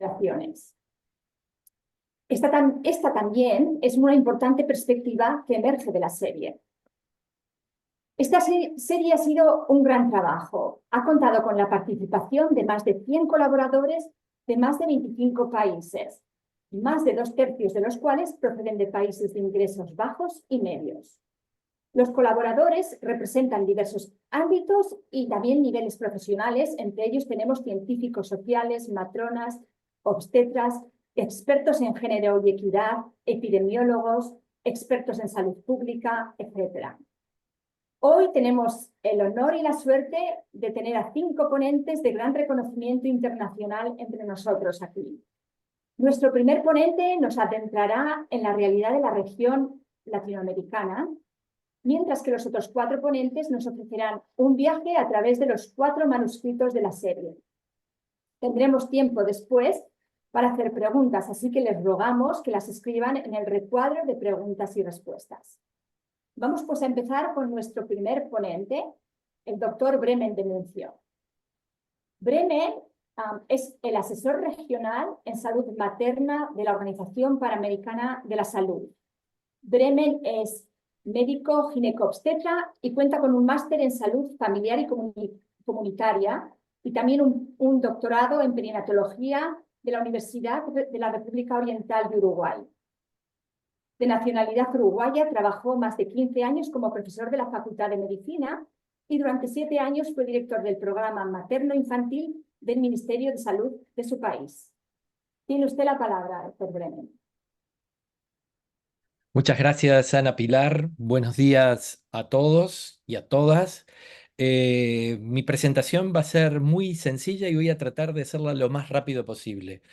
generaciones. Esta también es una importante perspectiva que emerge de la serie. Esta serie ha sido un gran trabajo. Ha contado con la participación de más de 100 colaboradores de más de 25 países, más de 2/3 de los cuales proceden de países de ingresos bajos y medios. Los colaboradores representan diversos ámbitos y también niveles profesionales. Entre ellos tenemos científicos sociales, matronas, obstetras, expertos en género y equidad, epidemiólogos, expertos en salud pública, etc. Hoy tenemos el honor y la suerte de tener a 5 ponentes de gran reconocimiento internacional entre nosotros aquí. Nuestro primer ponente nos adentrará en la realidad de la región latinoamericana, mientras que los otros 4 ponentes nos ofrecerán un viaje a través de los 4 manuscritos de la serie. Tendremos tiempo después para hacer preguntas, así que les rogamos que las escriban en el recuadro de preguntas y respuestas. Vamos pues a empezar con nuestro primer ponente, el doctor Bremen Denuncio. Bremen es el asesor regional en salud materna de la Organización Panamericana de la Salud. Bremen es médico ginecobstetra y cuenta con un máster en salud familiar y comunitaria y también un doctorado en perinatología de la Universidad de la República Oriental de Uruguay. De nacionalidad uruguaya, trabajó más de 15 años como profesor de la Facultad de Medicina y durante 7 años fue director del programa materno-infantil del Ministerio de Salud de su país. Tiene usted la palabra, doctor Bremen. Muchas gracias, Ana Pilar. Buenos días a todos y a todas. Mi presentación va a ser muy sencilla y voy a tratar de hacerla lo más rápido posible.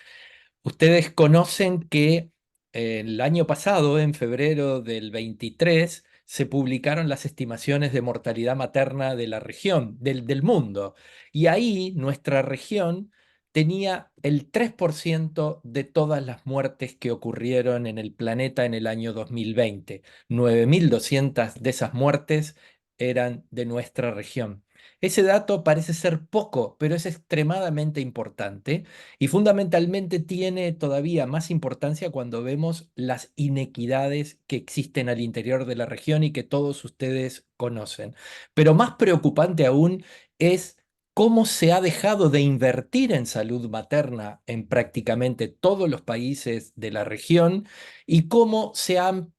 Ustedes conocen que el año pasado, en febrero del 23, se publicaron las estimaciones de mortalidad materna de la región, del mundo. Y ahí nuestra región tenía el 3% de todas las muertes que ocurrieron en el planeta en el año 2020. 9.200 de esas muertes eran de nuestra región. Ese dato parece ser poco, pero es extremadamente importante y fundamentalmente tiene todavía más importancia cuando vemos las inequidades que existen al interior de la región y que todos ustedes conocen. Pero más preocupante aún es cómo se ha dejado de invertir en salud materna en prácticamente todos los países de la región y cómo se han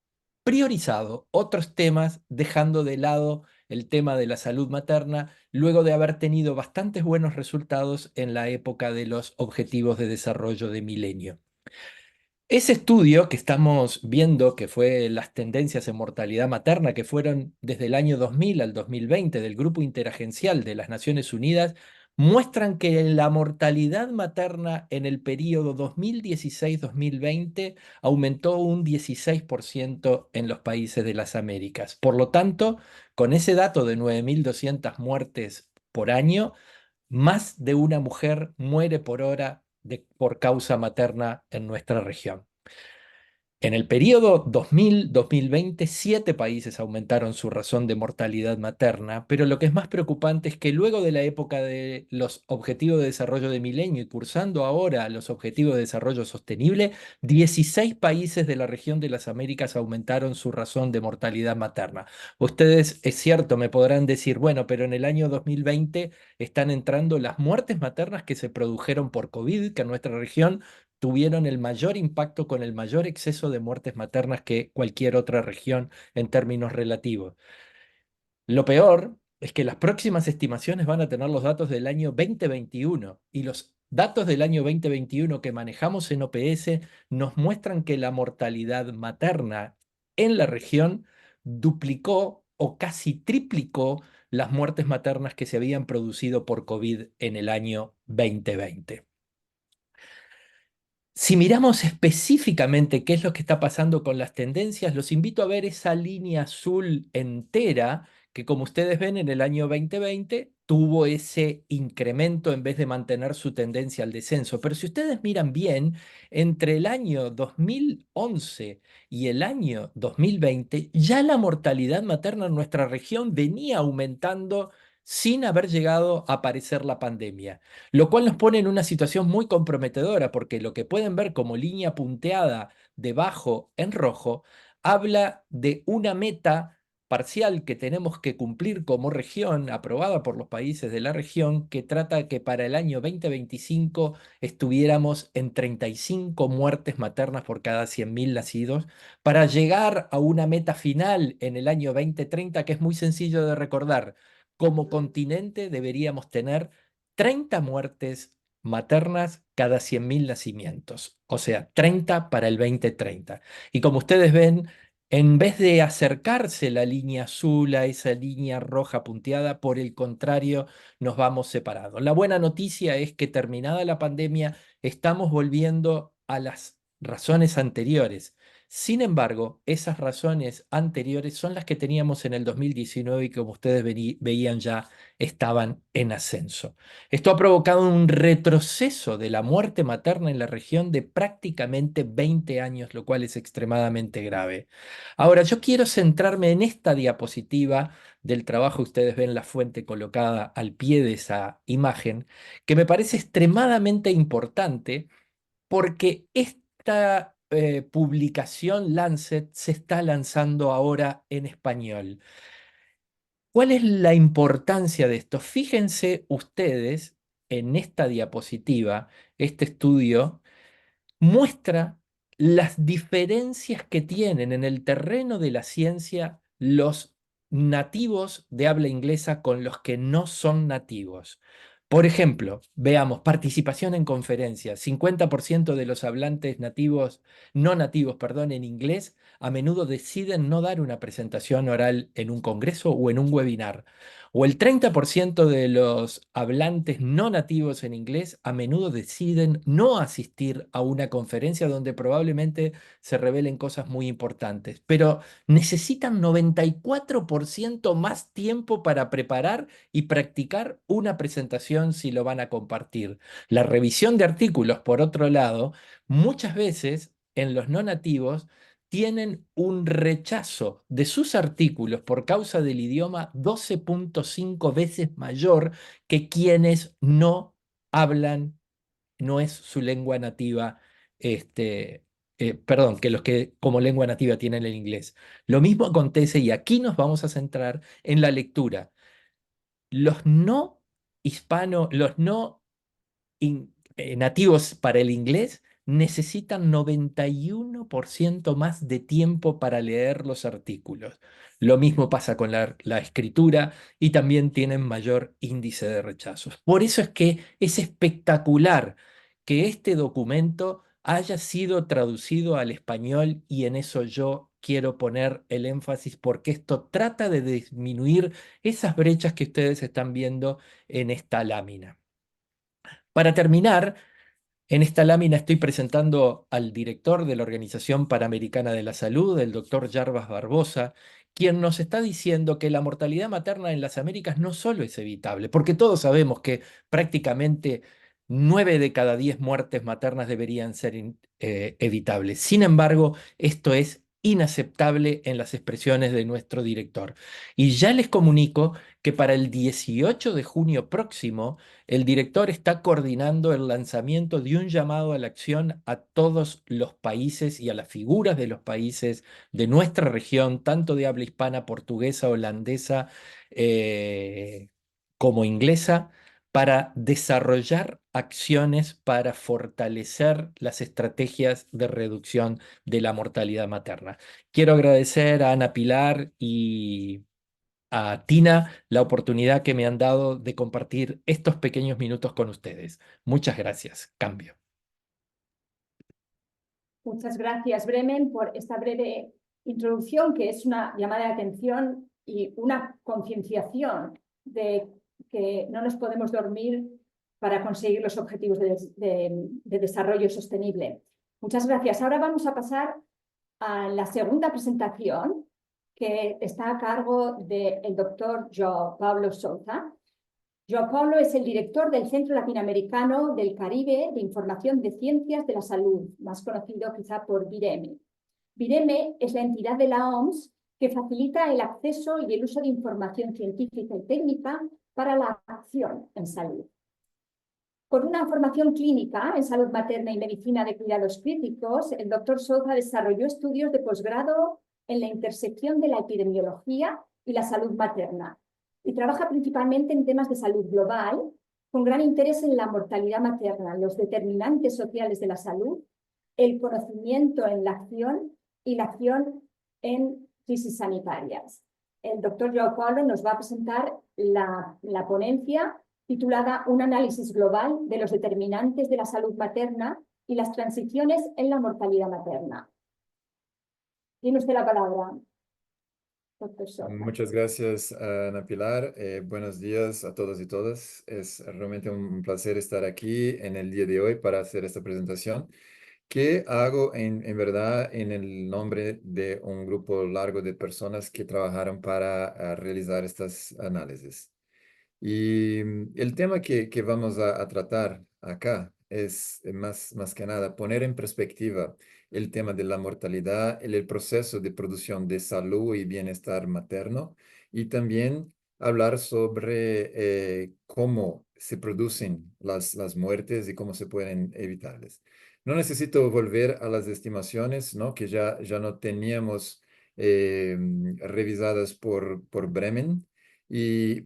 priorizado otros temas dejando de lado el tema de la salud materna, luego de haber tenido bastantes buenos resultados en la época de los Objetivos de Desarrollo de Milenio. Ese estudio que estamos viendo, que fue las tendencias en mortalidad materna, que fueron desde el año 2000 al 2020 del Grupo Interagencial de las Naciones Unidas, muestran que la mortalidad materna en el periodo 2016-2020 aumentó un 16% en los países de las Américas. Por lo tanto, con ese dato de 9.200 muertes por año, más de una mujer muere por hora por causa materna en nuestra región. En el periodo 2000-2020, 7 países aumentaron su razón de mortalidad materna, pero lo que es más preocupante es que luego de la época de los Objetivos de Desarrollo de Milenio y cursando ahora los Objetivos de Desarrollo Sostenible, 16 países de la región de las Américas aumentaron su razón de mortalidad materna. Ustedes, es cierto, me podrán decir, bueno, pero en el año 2020 están entrando las muertes maternas que se produjeron por COVID, que en nuestra región tuvieron el mayor impacto con el mayor exceso de muertes maternas que cualquier otra región en términos relativos. Lo peor es que las próximas estimaciones van a tener los datos del año 2021 y los datos del año 2021 que manejamos en OPS nos muestran que la mortalidad materna en la región duplicó o casi triplicó las muertes maternas que se habían producido por COVID en el año 2020. Si miramos específicamente qué es lo que está pasando con las tendencias, los invito a ver esa línea azul entera que, como ustedes ven, en el año 2020 tuvo ese incremento en vez de mantener su tendencia al descenso. Pero si ustedes miran bien, entre el año 2011 y el año 2020, ya la mortalidad materna en nuestra región venía aumentando sin haber llegado a aparecer la pandemia, lo cual nos pone en una situación muy comprometedora porque lo que pueden ver como línea punteada debajo en rojo habla de una meta parcial que tenemos que cumplir como región, aprobada por los países de la región, que trata que para el año 2025 estuviéramos en 35 muertes maternas por cada 100.000 nacidos, para llegar a una meta final en el año 2030, que es muy sencillo de recordar. Como continente deberíamos tener 30 muertes maternas cada 100.000 nacimientos, o sea, 30 para el 2030. Y como ustedes ven, en vez de acercarse la línea azul a esa línea roja punteada, por el contrario, nos vamos separando. La buena noticia es que terminada la pandemia, estamos volviendo a las razones anteriores. Sin embargo, esas razones anteriores son las que teníamos en el 2019 y como ustedes veían ya estaban en ascenso. Esto ha provocado un retroceso de la muerte materna en la región de prácticamente 20 años, lo cual es extremadamente grave. Ahora, yo quiero centrarme en esta diapositiva del trabajo. Ustedes ven la fuente colocada al pie de esa imagen, que me parece extremadamente importante porque esta publicación Lancet se está lanzando ahora en español. ¿Cuál es la importancia de esto? Fíjense ustedes en esta diapositiva, este estudio muestra las diferencias que tienen en el terreno de la ciencia los nativos de habla inglesa con los que no son nativos. Por ejemplo, veamos, participación en conferencias. 50% de los hablantes nativos, no nativos, perdón, en inglés, a menudo deciden no dar una presentación oral en un congreso o en un webinar. O el 30% de los hablantes no nativos en inglés a menudo deciden no asistir a una conferencia donde probablemente se revelen cosas muy importantes, pero necesitan 94% más tiempo para preparar y practicar una presentación si lo van a compartir. La revisión de artículos, por otro lado, muchas veces en los no nativos tienen un rechazo de sus artículos por causa del idioma 12.5 veces mayor que quienes no hablan, no es su lengua nativa, perdón, que los que como lengua nativa tienen el inglés. Lo mismo acontece, y aquí nos vamos a centrar en la lectura. Los no los no nativos para el inglés necesitan 91% más de tiempo para leer los artículos. Lo mismo pasa con la escritura y también tienen mayor índice de rechazos. Por eso es que es espectacular que este documento haya sido traducido al español y en eso yo quiero poner el énfasis porque esto trata de disminuir esas brechas que ustedes están viendo en esta lámina. Para terminar, en esta lámina estoy presentando al director de la Organización Panamericana de la Salud, el doctor Jarbas Barbosa, quien nos está diciendo que la mortalidad materna en las Américas no solo es evitable, porque todos sabemos que prácticamente 9 de cada 10 muertes maternas deberían ser evitables. Sin embargo, esto es inaceptable en las expresiones de nuestro director. Y ya les comunico que para el 18 de junio próximo, el director está coordinando el lanzamiento de un llamado a la acción a todos los países y a las figuras de los países de nuestra región, tanto de habla hispana, portuguesa, holandesa, como inglesa, para desarrollar acciones para fortalecer las estrategias de reducción de la mortalidad materna. Quiero agradecer a Ana Pilar y a Tina la oportunidad que me han dado de compartir estos pequeños minutos con ustedes. Muchas gracias. Cambio. Muchas gracias, Bremen, por esta breve introducción, que es una llamada de atención y una concienciación de que no nos podemos dormir para conseguir los objetivos de desarrollo sostenible. Muchas gracias. Ahora vamos a pasar a la segunda presentación, que está a cargo del doctor João Paulo Souza. João Paulo es el director del Centro Latinoamericano del Caribe de Información de Ciencias de la Salud, más conocido quizá por BIREME. BIREME es la entidad de la OMS que facilita el acceso y el uso de información científica y técnica para la acción en salud. Con una formación clínica en salud materna y medicina de cuidados críticos, el doctor Souza desarrolló estudios de posgrado en la intersección de la epidemiología y la salud materna y trabaja principalmente en temas de salud global, con gran interés en la mortalidad materna, los determinantes sociales de la salud, el conocimiento en la acción y la acción en crisis sanitarias. El doctor João Paulo nos va a presentar la ponencia titulada Un análisis global de los determinantes de la salud materna y las transiciones en la mortalidad materna. Tiene usted la palabra, doctor Souza. Muchas gracias, Ana Pilar. Buenos días a todos y todas. Es realmente un placer estar aquí en el día de hoy para hacer esta presentación que hago en verdad en el nombre de un grupo largo de personas que trabajaron para realizar estas análisis. Y el tema que vamos a tratar acá es más que nada poner en perspectiva el tema de la mortalidad, el proceso de producción de salud y bienestar materno y también hablar sobre cómo se producen las muertes y cómo se pueden evitarles. No necesito volver a las estimaciones, ¿no? Que ya no teníamos revisadas por Bremen.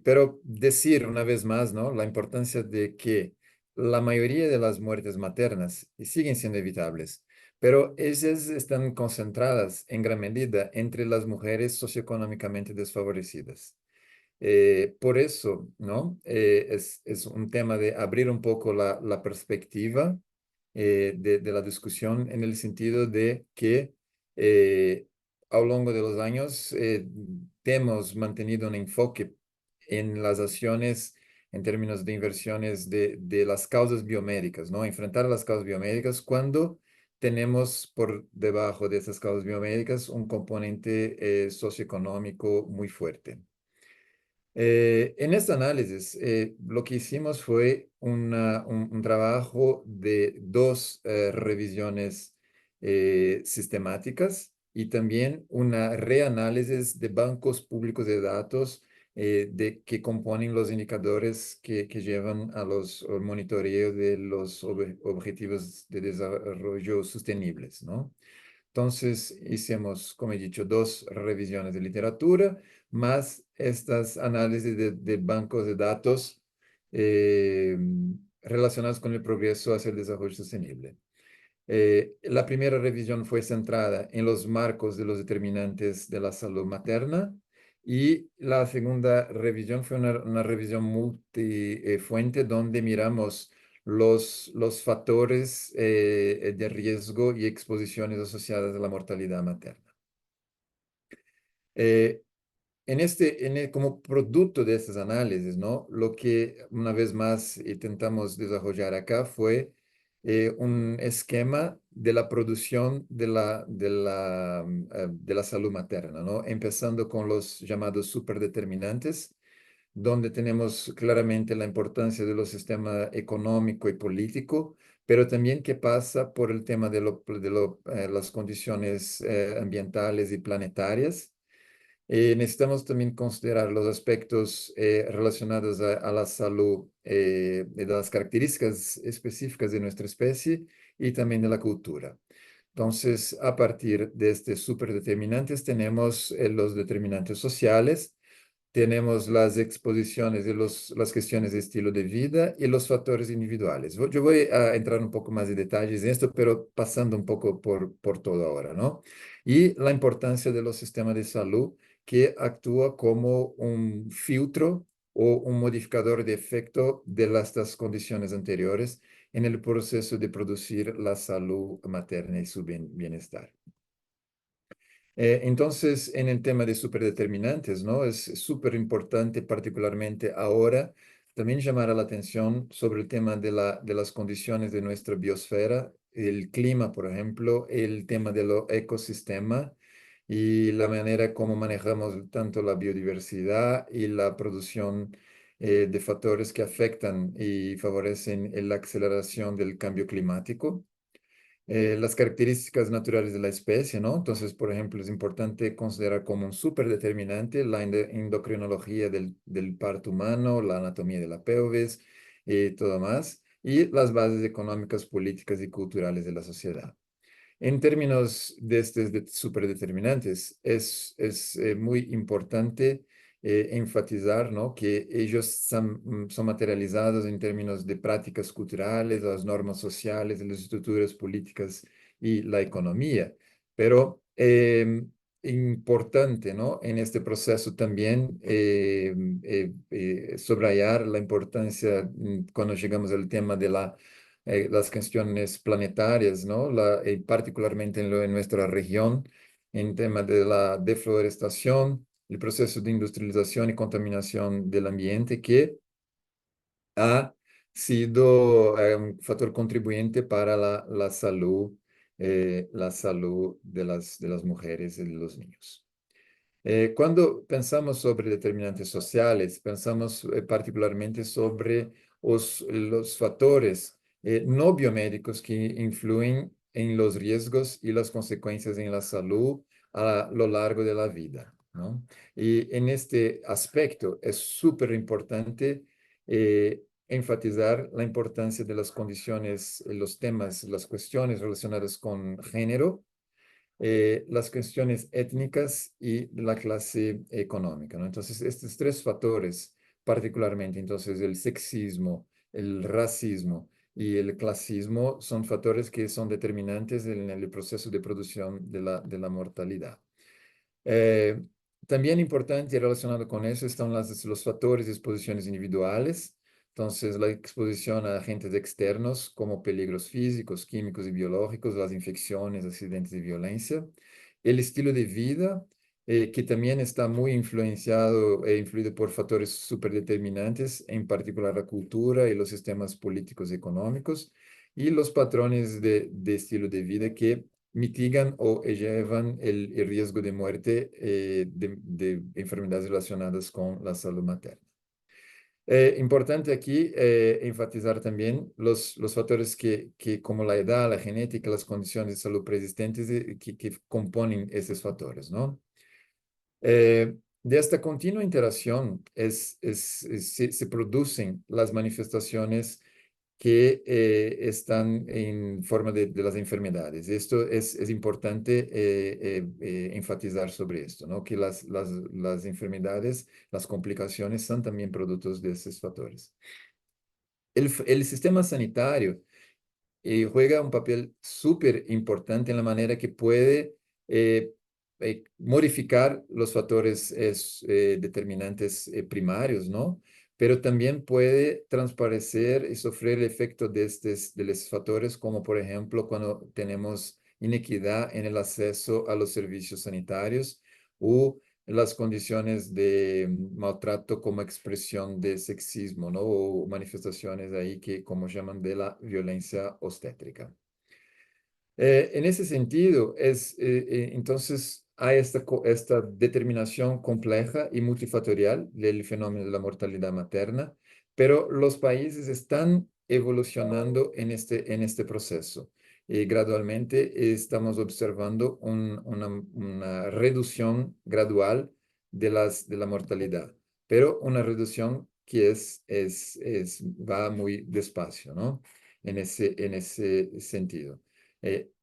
Pero decir una vez más, ¿no? La importancia de que la mayoría de las muertes maternas siguen siendo evitables, pero ellas están concentradas en gran medida entre las mujeres socioeconómicamente desfavorecidas. Por eso, ¿no? Es un tema de abrir un poco la perspectiva de la discusión en el sentido de que eh, a lo largo de los años hemos mantenido un enfoque en las acciones en términos de inversiones de las causas biomédicas, ¿no? Enfrentar las causas biomédicas cuando tenemos por debajo de esas causas biomédicas un componente socioeconómico muy fuerte. En este análisis, lo que hicimos fue un trabajo de dos revisiones sistemáticas y también una reanálisis de bancos públicos de datos que componen los indicadores que llevan a los monitoreos de los objetivos de desarrollo sostenibles, ¿no? Entonces hicimos, como he dicho, dos revisiones de literatura, más estas análisis de bancos de datos eh, relacionados con el progreso hacia el desarrollo sostenible. La primera revisión fue centrada en los marcos de los determinantes de la salud materna y la segunda revisión fue una revisión multifuente donde miramos los factores de riesgo y exposiciones asociadas a la mortalidad materna. Eh, como producto de estos análisis, ¿no? Lo que una vez más intentamos desarrollar acá fue un esquema de la producción de la salud materna, ¿no? Empezando con los llamados superdeterminantes, donde tenemos claramente la importancia de los sistemas económico y político, pero también que pasa por el tema de las condiciones ambientales y planetarias. Necesitamos también considerar los aspectos relacionados a la salud, de las características específicas de nuestra especie y también de la cultura. Entonces, a partir de estos superdeterminantes, tenemos los determinantes sociales, tenemos las exposiciones de las cuestiones de estilo de vida y los factores individuales. Yo voy a entrar un poco más de detalles en esto, pero pasando un poco por todo ahora, ¿no? Y la importancia de los sistemas de salud que actúa como un filtro o un modificador de efecto de estas condiciones anteriores en el proceso de producir la salud materna y su bienestar. Entonces, en el tema de superdeterminantes, ¿no? Es súper importante, particularmente ahora, también llamar la atención sobre el tema de las condiciones de nuestra biosfera, el clima, por ejemplo, el tema de los ecosistemas y la manera como manejamos tanto la biodiversidad y la producción de factores que afectan y favorecen la aceleración del cambio climático. las características naturales de la especie, ¿no? Entonces, por ejemplo, es importante considerar como un superdeterminante la endocrinología del parto humano, la anatomía de la pelvis y todo más, y las bases económicas, políticas y culturales de la sociedad. En términos de estos superdeterminantes, es muy importante enfatizar, ¿no?, que ellos son materializados en términos de prácticas culturales, las normas sociales, las estructuras políticas y la economía. Pero importante, ¿no?, en este proceso también subrayar la importancia cuando llegamos al tema de las cuestiones planetarias, ¿no? Particularmente en nuestra región, en tema de la deforestación, el proceso de industrialización y contaminación del ambiente, que ha sido un factor contribuyente para la salud de las mujeres y de los niños. Cuando pensamos sobre determinantes sociales, pensamos particularmente sobre los factores no biomédicos que influyen en los riesgos y las consecuencias en la salud a lo largo de la vida, ¿no? Y en este aspecto es súper importante enfatizar la importancia de las condiciones, los temas, las cuestiones relacionadas con género, las cuestiones étnicas y la clase económica, ¿no? Entonces, estos tres factores, particularmente, entonces, el sexismo, el racismo y el clasismo, son factores que son determinantes en el proceso de producción de la mortalidad. Eh, También importante y relacionado con eso están los factores de exposiciones individuales. Entonces, la exposición a agentes externos como peligros físicos, químicos y biológicos, las infecciones, accidentes y violencia. El estilo de vida, que también está muy influenciado e influido por factores superdeterminantes, en particular la cultura y los sistemas políticos y económicos. Y los patrones de estilo de vida que mitigan o llevan el riesgo de muerte de enfermedades relacionadas con la salud materna. Importante aquí enfatizar también los factores como la edad, la genética, las condiciones de salud preexistentes que componen esos factores, ¿no? De esta continua interacción se producen las manifestaciones que están en forma de las enfermedades. Esto es importante enfatizar sobre esto, ¿no? Que las enfermedades, las complicaciones son también productos de esos factores. El sistema sanitario juega un papel súper importante en la manera que puede eh, modificar los factores determinantes primarios, ¿no? Pero también puede transparecer y sufrir el efecto de los factores, como por ejemplo cuando tenemos inequidad en el acceso a los servicios sanitarios o las condiciones de maltrato como expresión de sexismo, ¿no? O manifestaciones ahí que, como llaman, de la violencia obstétrica. En ese sentido, entonces hay esta determinación compleja y multifactorial del fenómeno de la mortalidad materna, pero los países están evolucionando en este proceso. Y gradualmente estamos observando una reducción gradual de la mortalidad, pero una reducción que va muy despacio, ¿no? En ese sentido.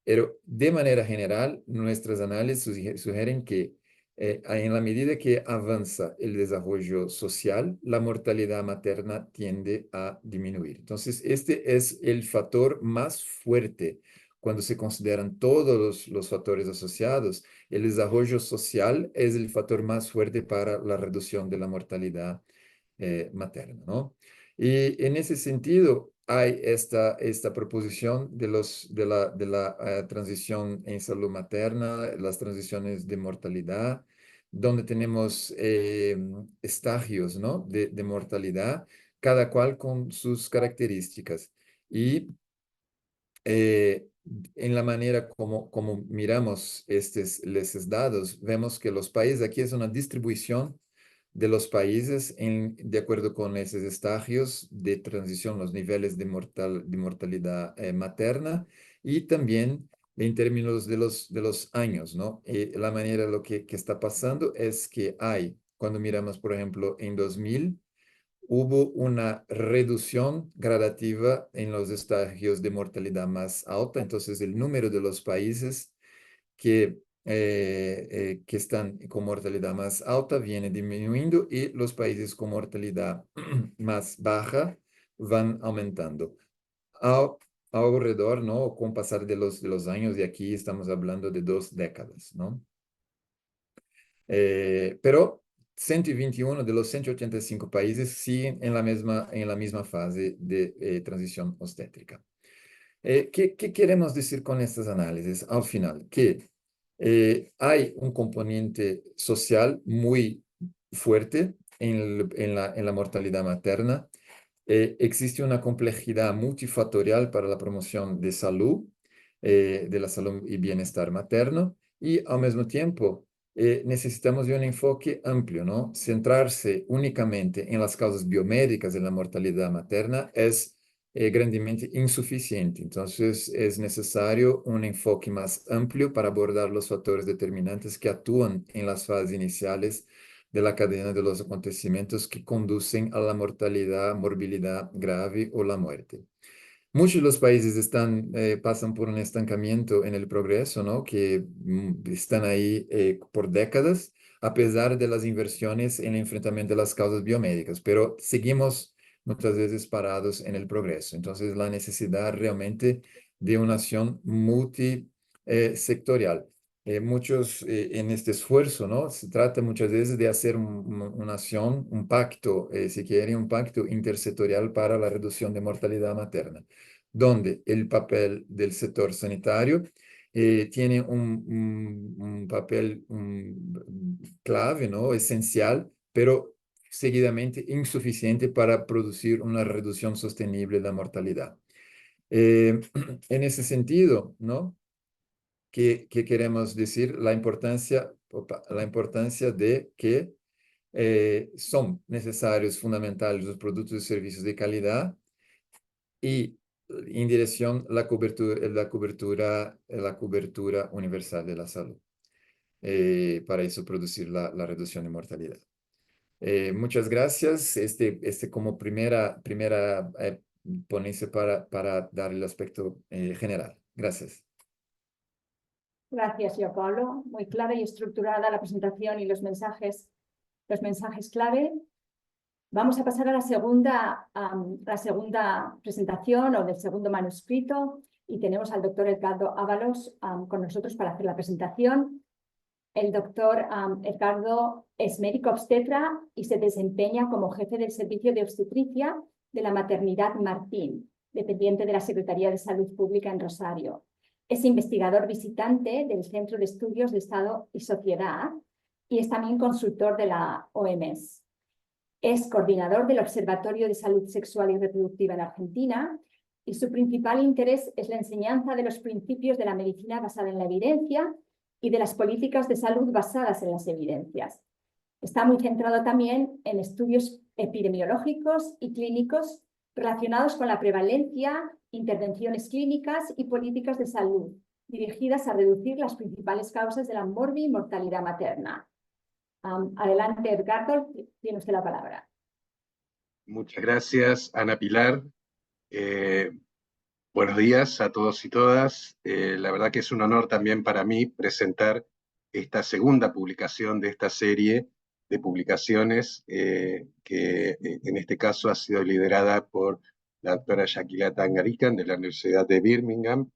Pero de manera general, nuestros análisis sugieren que en la medida que avanza el desarrollo social, la mortalidad materna tiende a disminuir. Entonces, este es el factor más fuerte cuando se consideran todos los factores asociados. El desarrollo social es el factor más fuerte para la reducción de la mortalidad materna, ¿no? Y en ese sentido, hay esta proposición de la transición en salud materna, las transiciones de mortalidad, donde tenemos estagios, ¿no?, de mortalidad, cada cual con sus características. Y eh, en la manera como miramos estos dados, vemos que los países, aquí es una distribución de los países de acuerdo con esos estagios de transición, los niveles de mortalidad materna, y también en términos de los años, ¿no? La manera, lo que está pasando es que hay, cuando miramos, por ejemplo, en 2000, hubo una reducción gradativa en los estadios de mortalidad más alta, entonces el número de los países que están con mortalidad más alta viene disminuyendo y los países con mortalidad más baja van aumentando. Al- Alrededor, ¿no? Con pasar de los años, y aquí estamos hablando de 2 décadas, ¿no? Pero 121 de los 185 países siguen en la misma fase de transición obstétrica. ¿Qué queremos decir con estos análisis? Al final, que hay un componente social muy fuerte en la mortalidad materna. Existe una complejidad multifactorial para la promoción de la salud y bienestar materno, y al mismo tiempo necesitamos de un enfoque amplio, ¿no? Centrarse únicamente en las causas biomédicas de la mortalidad materna es grandemente insuficiente. Entonces, es necesario un enfoque más amplio para abordar los factores determinantes que actúan en las fases iniciales de la cadena de los acontecimientos que conducen a la mortalidad, morbilidad grave o la muerte. Muchos de los países pasan por un estancamiento en el progreso, ¿no? Que están ahí por décadas, a pesar de las inversiones en el enfrentamiento de las causas biomédicas, pero seguimos muchas veces parados en el progreso. Entonces, la necesidad realmente de una acción multisectorial. En este esfuerzo, ¿no? Se trata muchas veces de hacer una acción, un pacto, si quiere, un pacto intersectorial para la reducción de mortalidad materna, donde el papel del sector sanitario tiene un papel clave, ¿no? Esencial, pero seguidamente insuficiente para producir una reducción sostenible de la mortalidad. En ese sentido, ¿no? ¿Qué queremos decir? La importancia de que son necesarios, fundamentales, los productos y servicios de calidad, y en dirección a la cobertura universal de la salud, para eso producir la reducción de mortalidad. Muchas gracias. Como primera ponencia para dar el aspecto general. Gracias. Gracias, Paulo. Muy clara y estructurada la presentación y los mensajes clave. Vamos a pasar a la segunda presentación o del segundo manuscrito, y tenemos al doctor Edgardo Ábalos con nosotros para hacer la presentación. El doctor Edgardo es médico obstetra y se desempeña como jefe del servicio de obstetricia de la Maternidad Martín, dependiente de la Secretaría de Salud Pública en Rosario. Es investigador visitante del Centro de Estudios de Estado y Sociedad y es también consultor de la OMS. Es coordinador del Observatorio de Salud Sexual y Reproductiva en Argentina, y su principal interés es la enseñanza de los principios de la medicina basada en la evidencia y de las políticas de salud basadas en las evidencias. Está muy centrado también en estudios epidemiológicos y clínicos relacionados con la prevalencia, intervenciones clínicas y políticas de salud dirigidas a reducir las principales causas de la mortalidad materna. Adelante, Edgardo, tiene usted la palabra. Muchas gracias, Ana Pilar. Buenos días a todos y todas. La verdad que es un honor también para mí presentar esta segunda publicación de esta serie de publicaciones que en este caso ha sido liderada por la doctora Shakila Tangarican de la Universidad de Birmingham.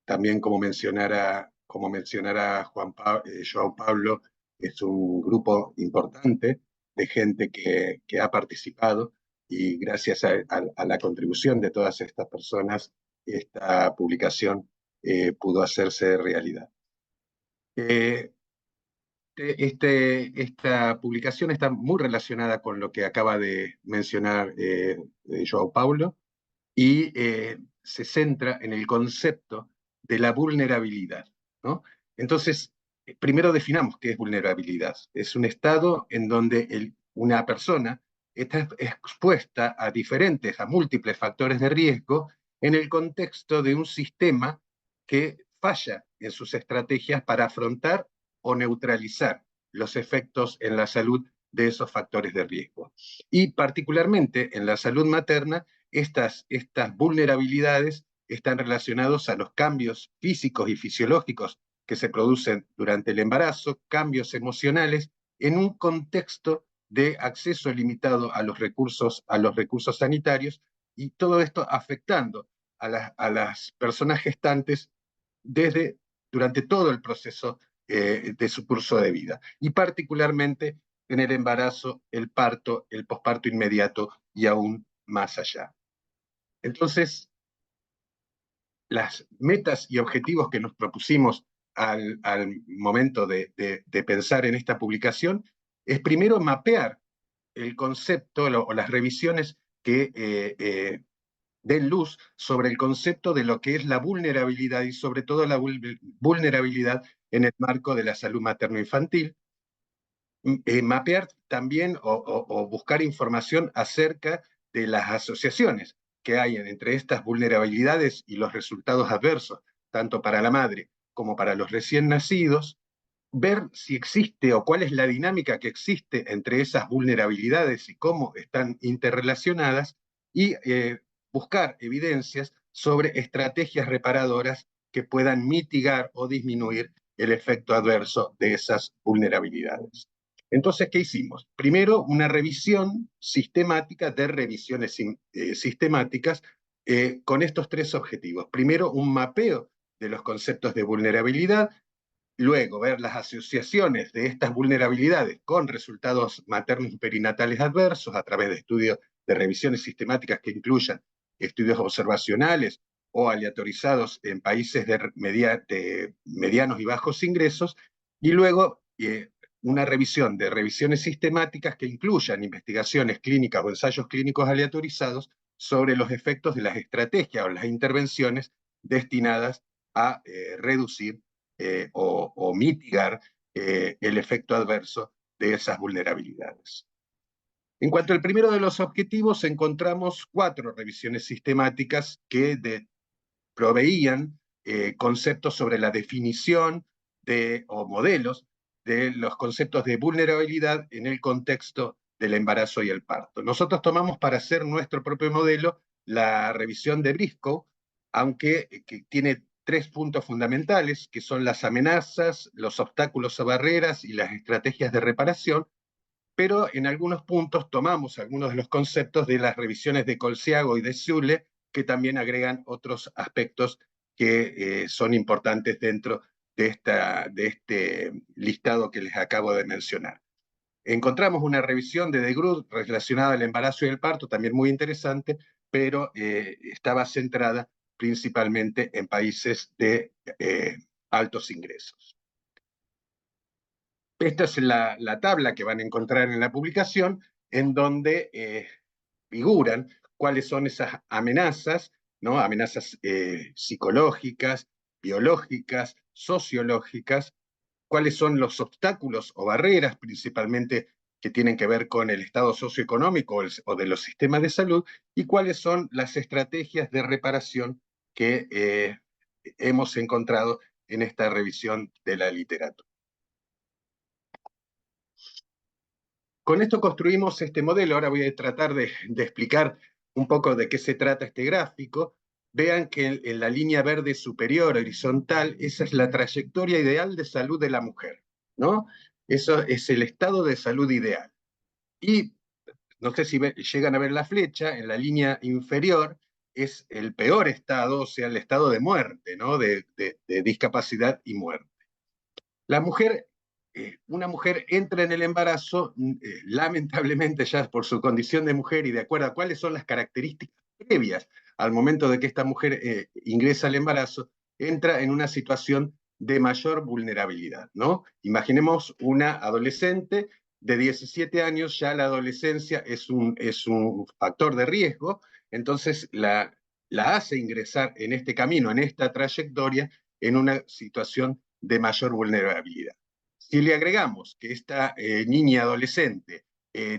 También como mencionara João Pablo, es un grupo importante de gente que ha participado, y gracias a la contribución de todas estas personas, esta publicación pudo hacerse realidad. Esta publicación está muy relacionada con lo que acaba de mencionar João Paulo, y se centra en el concepto de la vulnerabilidad, ¿no? Entonces, primero definamos qué es vulnerabilidad. Es un estado en donde una persona está expuesta a múltiples factores de riesgo en el contexto de un sistema que falla en sus estrategias para afrontar o neutralizar los efectos en la salud de esos factores de riesgo. Y particularmente en la salud materna, estas vulnerabilidades están relacionados a los cambios físicos y fisiológicos que se producen durante el embarazo, cambios emocionales, en un contexto de acceso limitado a los recursos sanitarios, y todo esto afectando a las personas gestantes durante todo el proceso de su curso de vida, y particularmente en el embarazo, el parto, el posparto inmediato y aún más allá. Entonces, las metas y objetivos que nos propusimos al momento de pensar en esta publicación es primero mapear el concepto o las revisiones que den luz sobre el concepto de lo que es la vulnerabilidad, y sobre todo la vulnerabilidad en el marco de la salud materno-infantil. Mapear también o buscar información acerca de las asociaciones que hay entre estas vulnerabilidades y los resultados adversos, tanto para la madre como para los recién nacidos, ver si existe o cuál es la dinámica que existe entre esas vulnerabilidades y cómo están interrelacionadas, y buscar evidencias sobre estrategias reparadoras que puedan mitigar o disminuir el efecto adverso de esas vulnerabilidades. Entonces, ¿qué hicimos? Primero, una revisión sistemática de revisiones sistemáticas con estos tres objetivos. Primero, un mapeo de los conceptos de vulnerabilidad. Luego, ver las asociaciones de estas vulnerabilidades con resultados maternos y perinatales adversos a través de estudios de revisiones sistemáticas que incluyan estudios observacionales o aleatorizados en países de medianos y bajos ingresos. Y luego, una revisión de revisiones sistemáticas que incluyan investigaciones clínicas o ensayos clínicos aleatorizados sobre los efectos de las estrategias o las intervenciones destinadas a reducir o mitigar el efecto adverso de esas vulnerabilidades. En cuanto al primero de los objetivos, encontramos 4 revisiones sistemáticas que proveían conceptos sobre la definición o modelos de los conceptos de vulnerabilidad en el contexto del embarazo y el parto. Nosotros tomamos para hacer nuestro propio modelo la revisión de Briscoe, aunque que tiene 3 puntos fundamentales, que son las amenazas, los obstáculos o barreras y las estrategias de reparación, pero en algunos puntos tomamos algunos de los conceptos de las revisiones de Colciago y de Zule, que también agregan otros aspectos que son importantes dentro de este listado que les acabo de mencionar. Encontramos una revisión de Groot relacionada al embarazo y el parto, también muy interesante, pero estaba centrada principalmente en países de altos ingresos. Esta es la tabla que van a encontrar en la publicación, en donde figuran cuáles son esas amenazas, ¿no? Amenazas psicológicas, biológicas, sociológicas, cuáles son los obstáculos o barreras, principalmente que tienen que ver con el estado socioeconómico o de los sistemas de salud, y cuáles son las estrategias de reparación que hemos encontrado en esta revisión de la literatura. Con esto construimos este modelo. Ahora voy a tratar de explicar un poco de qué se trata este gráfico. Vean que en la línea verde superior horizontal, esa es la trayectoria ideal de salud de la mujer, ¿no? Eso es el estado de salud ideal. Y no sé si llegan a ver la flecha, en la línea inferior es el peor estado, o sea, el estado de muerte, ¿no? De discapacidad y muerte. La mujer, una mujer entra en el embarazo, lamentablemente ya por su condición de mujer y de acuerdo a cuáles son las características previas al momento de que esta mujer ingresa al embarazo, entra en una situación de mayor vulnerabilidad, ¿no? Imaginemos una adolescente de 17 años, ya la adolescencia es un factor de riesgo, entonces la hace ingresar en este camino, en esta trayectoria, en una situación de mayor vulnerabilidad. Si le agregamos que esta niña adolescente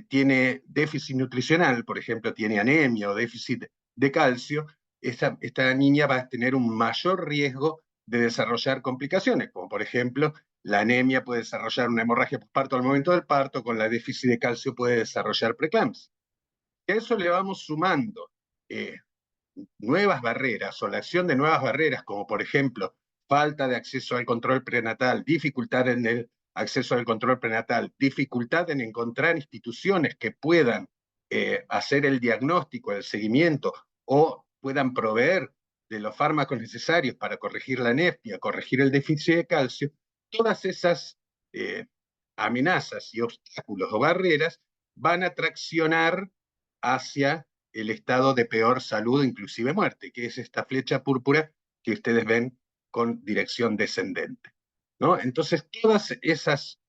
tiene déficit nutricional, por ejemplo, tiene anemia o déficit de calcio, esta niña va a tener un mayor riesgo de desarrollar complicaciones, como por ejemplo la anemia puede desarrollar una hemorragia postparto al momento del parto, con la déficit de calcio puede desarrollar preeclampsia. A eso le vamos sumando nuevas barreras o la acción de nuevas barreras, como por ejemplo falta de acceso al control prenatal, dificultad en el acceso al control prenatal, dificultad en encontrar instituciones que puedan hacer el diagnóstico, el seguimiento, o puedan proveer de los fármacos necesarios para corregir la anemia, corregir el déficit de calcio. Todas esas amenazas y obstáculos o barreras van a traccionar hacia el estado de peor salud, inclusive muerte, que es esta flecha púrpura que ustedes ven con dirección descendente, ¿no? Entonces, todas esas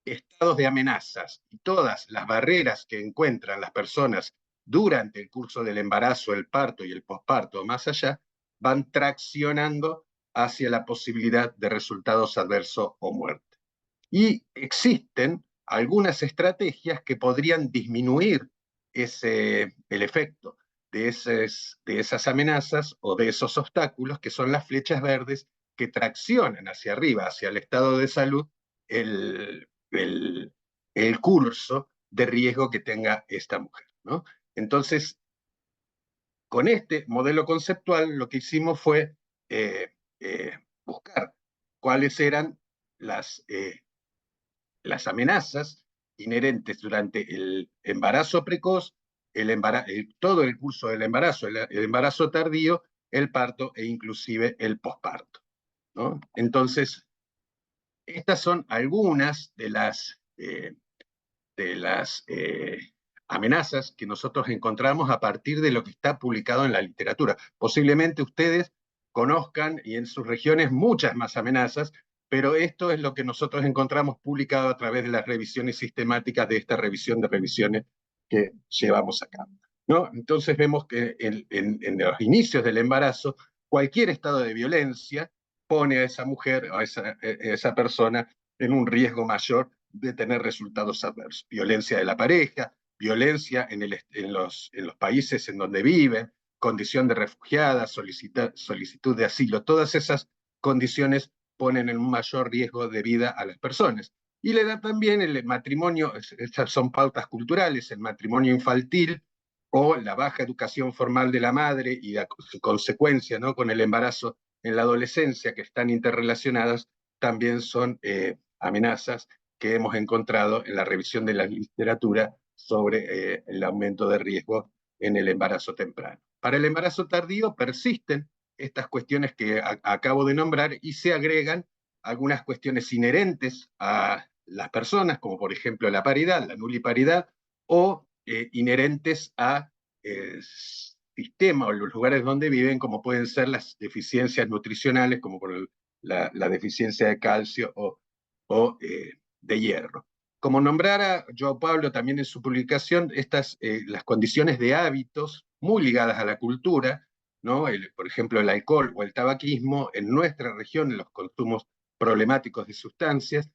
estados de amenazas y todas las barreras que encuentran las personas durante el curso del embarazo, el parto y el posparto, más allá, van traccionando hacia la posibilidad de resultados adversos o muerte. Y existen algunas estrategias que podrían disminuir el efecto de esas amenazas o de esos obstáculos, que son las flechas verdes que traccionan hacia arriba, hacia el estado de salud, el, el curso de riesgo que tenga esta mujer, ¿no? Entonces, con este modelo conceptual, lo que hicimos fue buscar cuáles eran las amenazas inherentes durante el embarazo precoz, todo el curso del embarazo, el embarazo tardío, el parto e inclusive el posparto, ¿no? Entonces, estas son algunas de las amenazas que nosotros encontramos a partir de lo que está publicado en la literatura. Posiblemente ustedes conozcan, y en sus regiones, muchas más amenazas, pero esto es lo que nosotros encontramos publicado a través de las revisiones sistemáticas de esta revisión de revisiones que llevamos a cabo, ¿no? Entonces vemos que en los inicios del embarazo, cualquier estado de violencia pone a esa mujer o a esa persona en un riesgo mayor de tener resultados adversos. Violencia de la pareja, violencia en los países en donde viven, condición de refugiada, solicitud de asilo, todas esas condiciones ponen en un mayor riesgo de vida a las personas. Y le da también el matrimonio, estas son pautas culturales, el matrimonio infantil o la baja educación formal de la madre y la consecuencia, ¿no?, con el embarazo en la adolescencia, que están interrelacionadas, también son amenazas que hemos encontrado en la revisión de la literatura sobre el aumento de riesgo en el embarazo temprano. Para el embarazo tardío persisten estas cuestiones que acabo de nombrar y se agregan algunas cuestiones inherentes a las personas, como por ejemplo la paridad, la nuliparidad, o inherentes a sistema o los lugares donde viven, como pueden ser las deficiencias nutricionales, como por la deficiencia de calcio o de hierro. Como nombrara João Pablo también en su publicación, las condiciones de hábitos muy ligadas a la cultura, ¿no? Por ejemplo, el alcohol o el tabaquismo, en nuestra región, los consumos problemáticos de sustancias,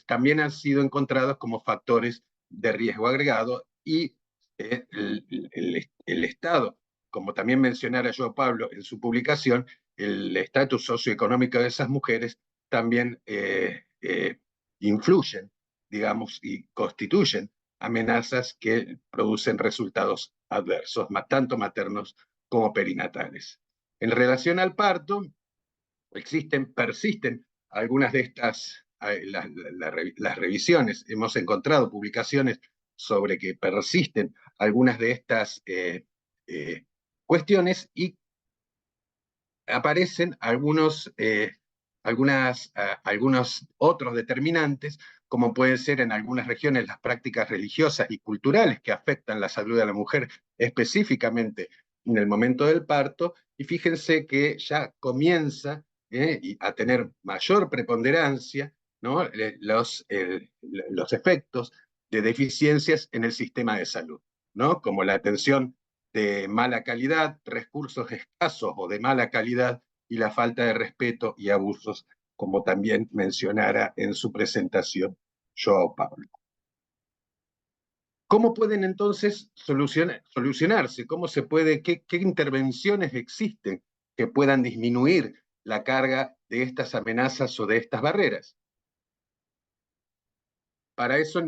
también han sido encontrados como factores de riesgo agregado, y el Estado, como también mencionara João Pablo en su publicación, el estatus socioeconómico de esas mujeres también influyen, digamos, y constituyen amenazas que producen resultados adversos, tanto maternos como perinatales. En relación al parto, persisten algunas de estas, las revisiones, hemos encontrado publicaciones sobre que persisten algunas de estas cuestiones, y aparecen algunos otros determinantes, como pueden ser en algunas regiones las prácticas religiosas y culturales que afectan la salud de la mujer, específicamente en el momento del parto, y fíjense que ya comienza a tener mayor preponderancia, ¿no?, los efectos de deficiencias en el sistema de salud, ¿no?, como la atención de mala calidad, recursos escasos o de mala calidad, y la falta de respeto y abusos, como también mencionara en su presentación João Pablo. ¿Cómo pueden entonces solucionarse? ¿Cómo se puede, qué intervenciones existen que puedan disminuir la carga de estas amenazas o de estas barreras? Para eso,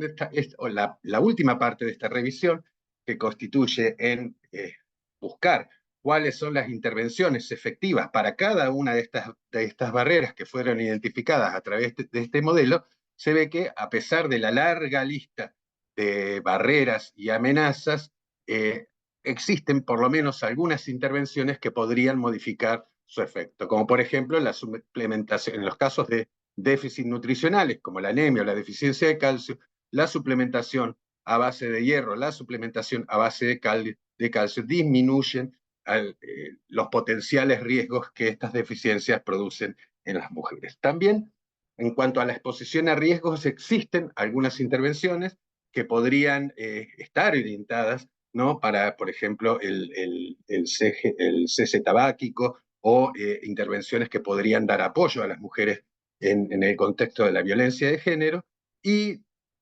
la última parte de esta revisión, que constituye en buscar cuáles son las intervenciones efectivas para cada una de estas barreras que fueron identificadas a través de este modelo, se ve que a pesar de la larga lista de barreras y amenazas, existen por lo menos algunas intervenciones que podrían modificar su efecto, como por ejemplo la suplementación, en los casos de déficits nutricionales, como la anemia o la deficiencia de calcio, la suplementación a base de hierro, la suplementación a base de calcio disminuyen los potenciales riesgos que estas deficiencias producen en las mujeres. También, en cuanto a la exposición a riesgos, existen algunas intervenciones que podrían estar orientadas, ¿no?, para, por ejemplo, el cese tabáquico o intervenciones que podrían dar apoyo a las mujeres en el contexto de la violencia de género, y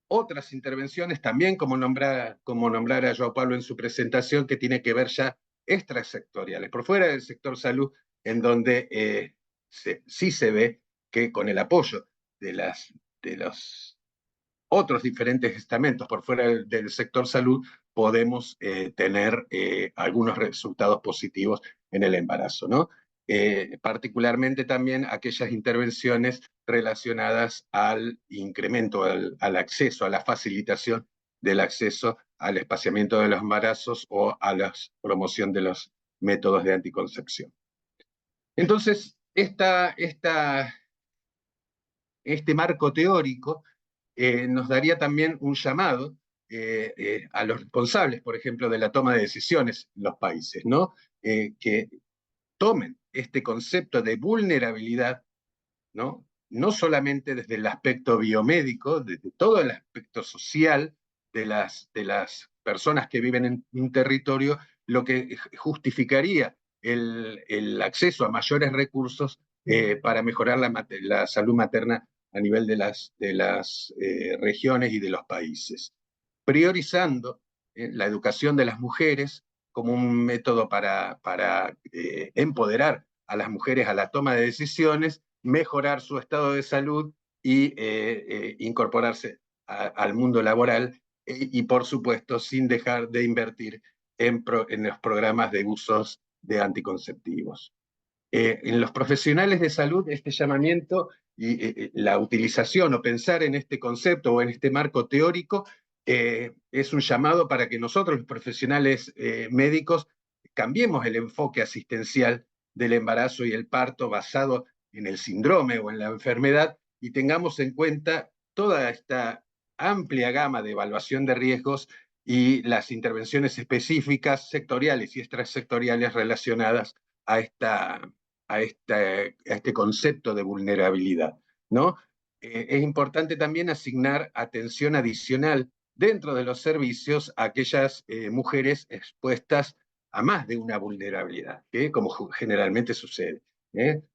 otras intervenciones también, como nombrara João Pablo en su presentación, que tiene que ver ya extrasectoriales, por fuera del sector salud, en donde sí se ve que con el apoyo de los otros diferentes estamentos por fuera del sector salud podemos tener algunos resultados positivos en el embarazo, ¿no? Particularmente también aquellas intervenciones relacionadas al incremento, al acceso, a la facilitación del acceso al espaciamiento de los embarazos o a la promoción de los métodos de anticoncepción. Entonces, este marco teórico nos daría también un llamado a los responsables, por ejemplo, de la toma de decisiones en los países, ¿no? Que tomen este concepto de vulnerabilidad, ¿no? No solamente desde el aspecto biomédico, desde todo el aspecto social de las personas que viven en un territorio, lo que justificaría el acceso a mayores recursos para mejorar la salud materna a nivel de las regiones y de los países, priorizando la educación de las mujeres como un método para empoderar a las mujeres a la toma de decisiones, mejorar su estado de salud y incorporarse al mundo laboral, y por supuesto sin dejar de invertir en los programas de usos de anticonceptivos. En los profesionales de salud, este llamamiento y la utilización o pensar en este concepto o en este marco teórico es un llamado para que nosotros, los profesionales médicos, cambiemos el enfoque asistencial del embarazo y el parto basado en el síndrome o en la enfermedad, y tengamos en cuenta toda esta amplia gama de evaluación de riesgos y las intervenciones específicas, sectoriales y extrasectoriales relacionadas a este concepto de vulnerabilidad, ¿no? Es importante también asignar atención adicional dentro de los servicios a aquellas mujeres expuestas a más de una vulnerabilidad, que como generalmente sucede.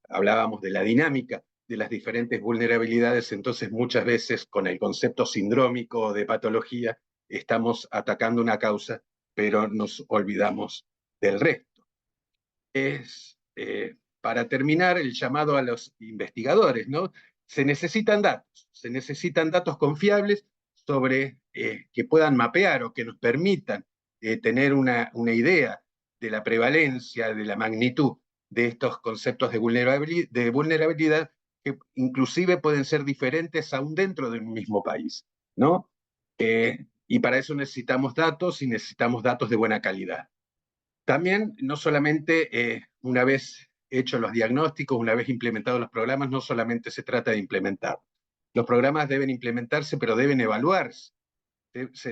Hablábamos de la dinámica de las diferentes vulnerabilidades, entonces muchas veces con el concepto sindrómico de patología estamos atacando una causa, pero nos olvidamos del resto. Para terminar, el llamado a los investigadores, ¿no? Se necesitan datos confiables sobre que puedan mapear o que nos permitan tener una idea de la prevalencia, de la magnitud de estos conceptos de vulnerabilidad, que inclusive pueden ser diferentes aún dentro de un mismo país, ¿no? Y para eso necesitamos datos, y necesitamos datos de buena calidad. También, no solamente una vez hechos los diagnósticos, una vez implementados los programas, no solamente se trata de implementar. Los programas deben implementarse, pero deben evaluarse.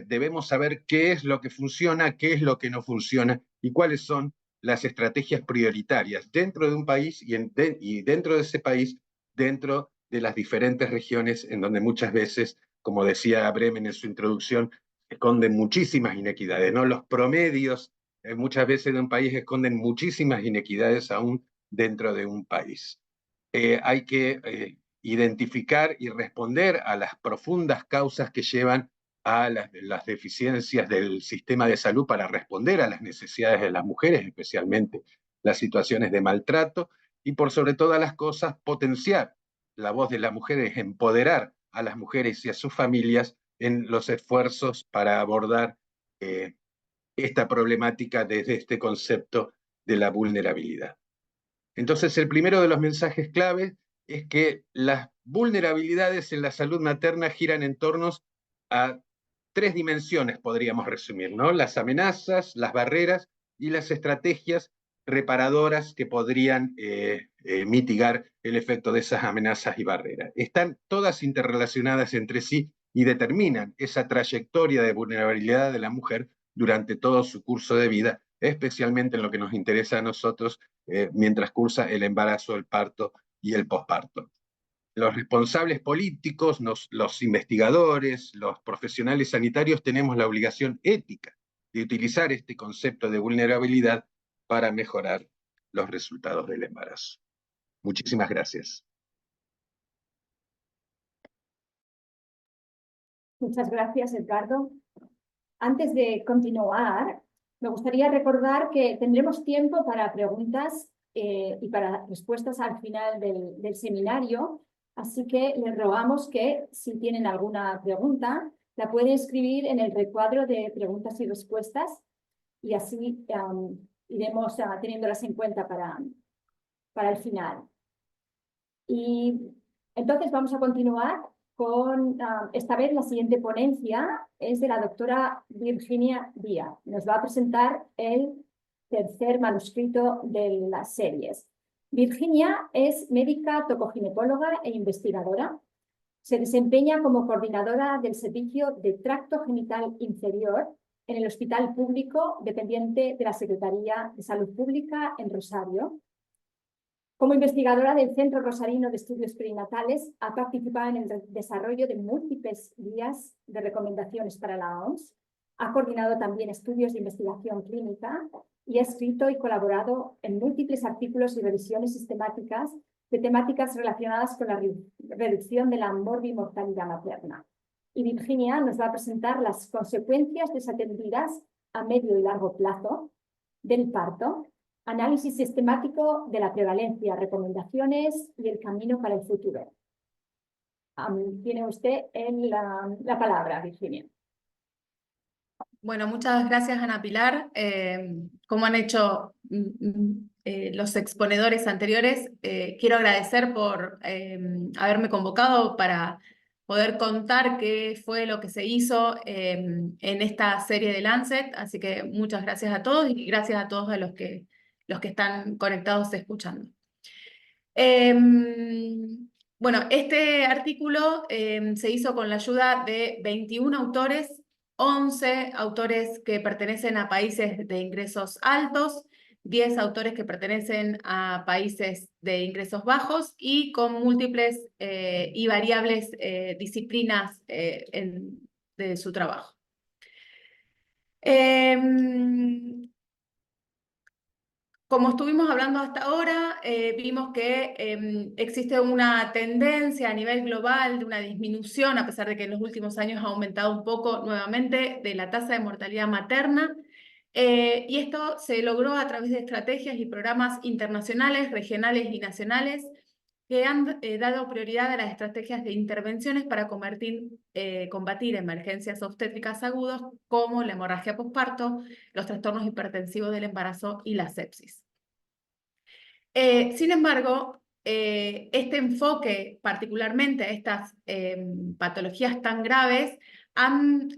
Debemos saber qué es lo que funciona, qué es lo que no funciona y cuáles son las estrategias prioritarias dentro de un país y dentro de ese país, dentro de las diferentes regiones en donde muchas veces, como decía Bremen en su introducción, esconden muchísimas inequidades, ¿no? Los promedios muchas veces de un país esconden muchísimas inequidades aún dentro de un país. Hay que identificar y responder a las profundas causas que llevan a las deficiencias del sistema de salud para responder a las necesidades de las mujeres, especialmente las situaciones de maltrato, y por sobre todas las cosas, potenciar la voz de las mujeres, empoderar a las mujeres y a sus familias en los esfuerzos para abordar esta problemática desde este concepto de la vulnerabilidad. Entonces, el primero de los mensajes clave es que las vulnerabilidades en la salud materna giran en torno a tres dimensiones, podríamos resumir, ¿no? Las amenazas, las barreras y las estrategias reparadoras que podrían mitigar el efecto de esas amenazas y barreras. Están todas interrelacionadas entre sí y determinan esa trayectoria de vulnerabilidad de la mujer durante todo su curso de vida, especialmente en lo que nos interesa a nosotros mientras cursa el embarazo, el parto y el posparto. Los responsables políticos, los investigadores, los profesionales sanitarios tenemos la obligación ética de utilizar este concepto de vulnerabilidad para mejorar los resultados del embarazo. Muchísimas gracias. Muchas gracias, Edgardo. Antes de continuar, me gustaría recordar que tendremos tiempo para preguntas y para respuestas al final del seminario, así que les rogamos que si tienen alguna pregunta, la pueden escribir en el recuadro de preguntas y respuestas y así iremos teniéndolas en cuenta para el final. Y entonces vamos a continuar con, esta vez la siguiente ponencia es de la doctora Virginia Díaz. Nos va a presentar el tercer manuscrito de las series. Virginia es médica tocoginecóloga e investigadora. Se desempeña como coordinadora del servicio de tracto genital inferior en el Hospital Público dependiente de la Secretaría de Salud Pública en Rosario. Como investigadora del Centro Rosarino de Estudios Perinatales, ha participado en el desarrollo de múltiples guías de recomendaciones para la OMS, ha coordinado también estudios de investigación clínica y ha escrito y colaborado en múltiples artículos y revisiones sistemáticas de temáticas relacionadas con la reducción de la morbimortalidad materna. Y Virginia nos va a presentar las consecuencias desatendidas a medio y largo plazo del parto, análisis sistemático de la prevalencia, recomendaciones y el camino para el futuro. Tiene usted la palabra, Virginia. Bueno, muchas gracias, Ana Pilar. Como han hecho los exponedores anteriores, quiero agradecer por haberme convocado para poder contar qué fue lo que se hizo en esta serie de Lancet. Así que muchas gracias a todos y gracias a todos a los que están conectados escuchando. Bueno, este artículo se hizo con la ayuda de 21 autores, 11 autores que pertenecen a países de ingresos altos, 10 autores que pertenecen a países de ingresos bajos y con múltiples y variables disciplinas de su trabajo. Como estuvimos hablando hasta ahora, vimos que existe una tendencia a nivel global de una disminución, a pesar de que en los últimos años ha aumentado un poco nuevamente, de la tasa de mortalidad materna. Y esto se logró a través de estrategias y programas internacionales, regionales y nacionales que han dado prioridad a las estrategias de intervenciones para combatir emergencias obstétricas agudas como la hemorragia posparto, los trastornos hipertensivos del embarazo y la sepsis. Sin embargo, este enfoque particularmente a estas patologías tan graves han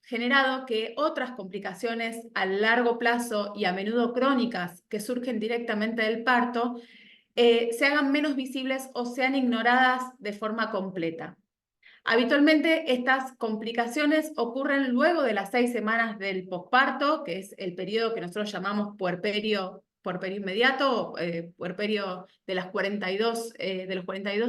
generado que otras complicaciones a largo plazo y a menudo crónicas que surgen directamente del parto se hagan menos visibles o sean ignoradas de forma completa. Habitualmente estas complicaciones ocurren luego de las 6 semanas del posparto, que es el periodo que nosotros llamamos puerperio inmediato, puerperio de los 42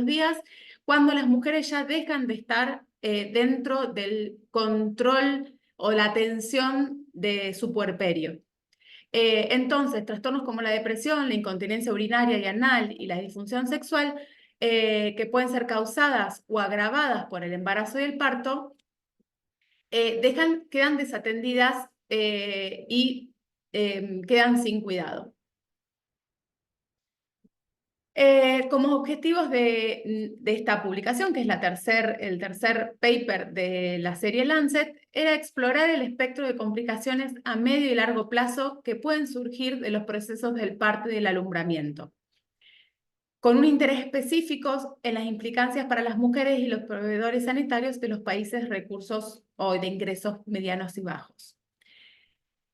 días, cuando las mujeres ya dejan de estar dentro del control o la atención de su puerperio. Entonces, trastornos como la depresión, la incontinencia urinaria y anal y la disfunción sexual, que pueden ser causadas o agravadas por el embarazo y el parto, quedan desatendidas y quedan sin cuidado. Como objetivos de esta publicación, que es el tercer paper de la serie Lancet, era explorar el espectro de complicaciones a medio y largo plazo que pueden surgir de los procesos del parto y del alumbramiento, con un interés específico en las implicancias para las mujeres y los proveedores sanitarios de los países recursos o de ingresos medianos y bajos.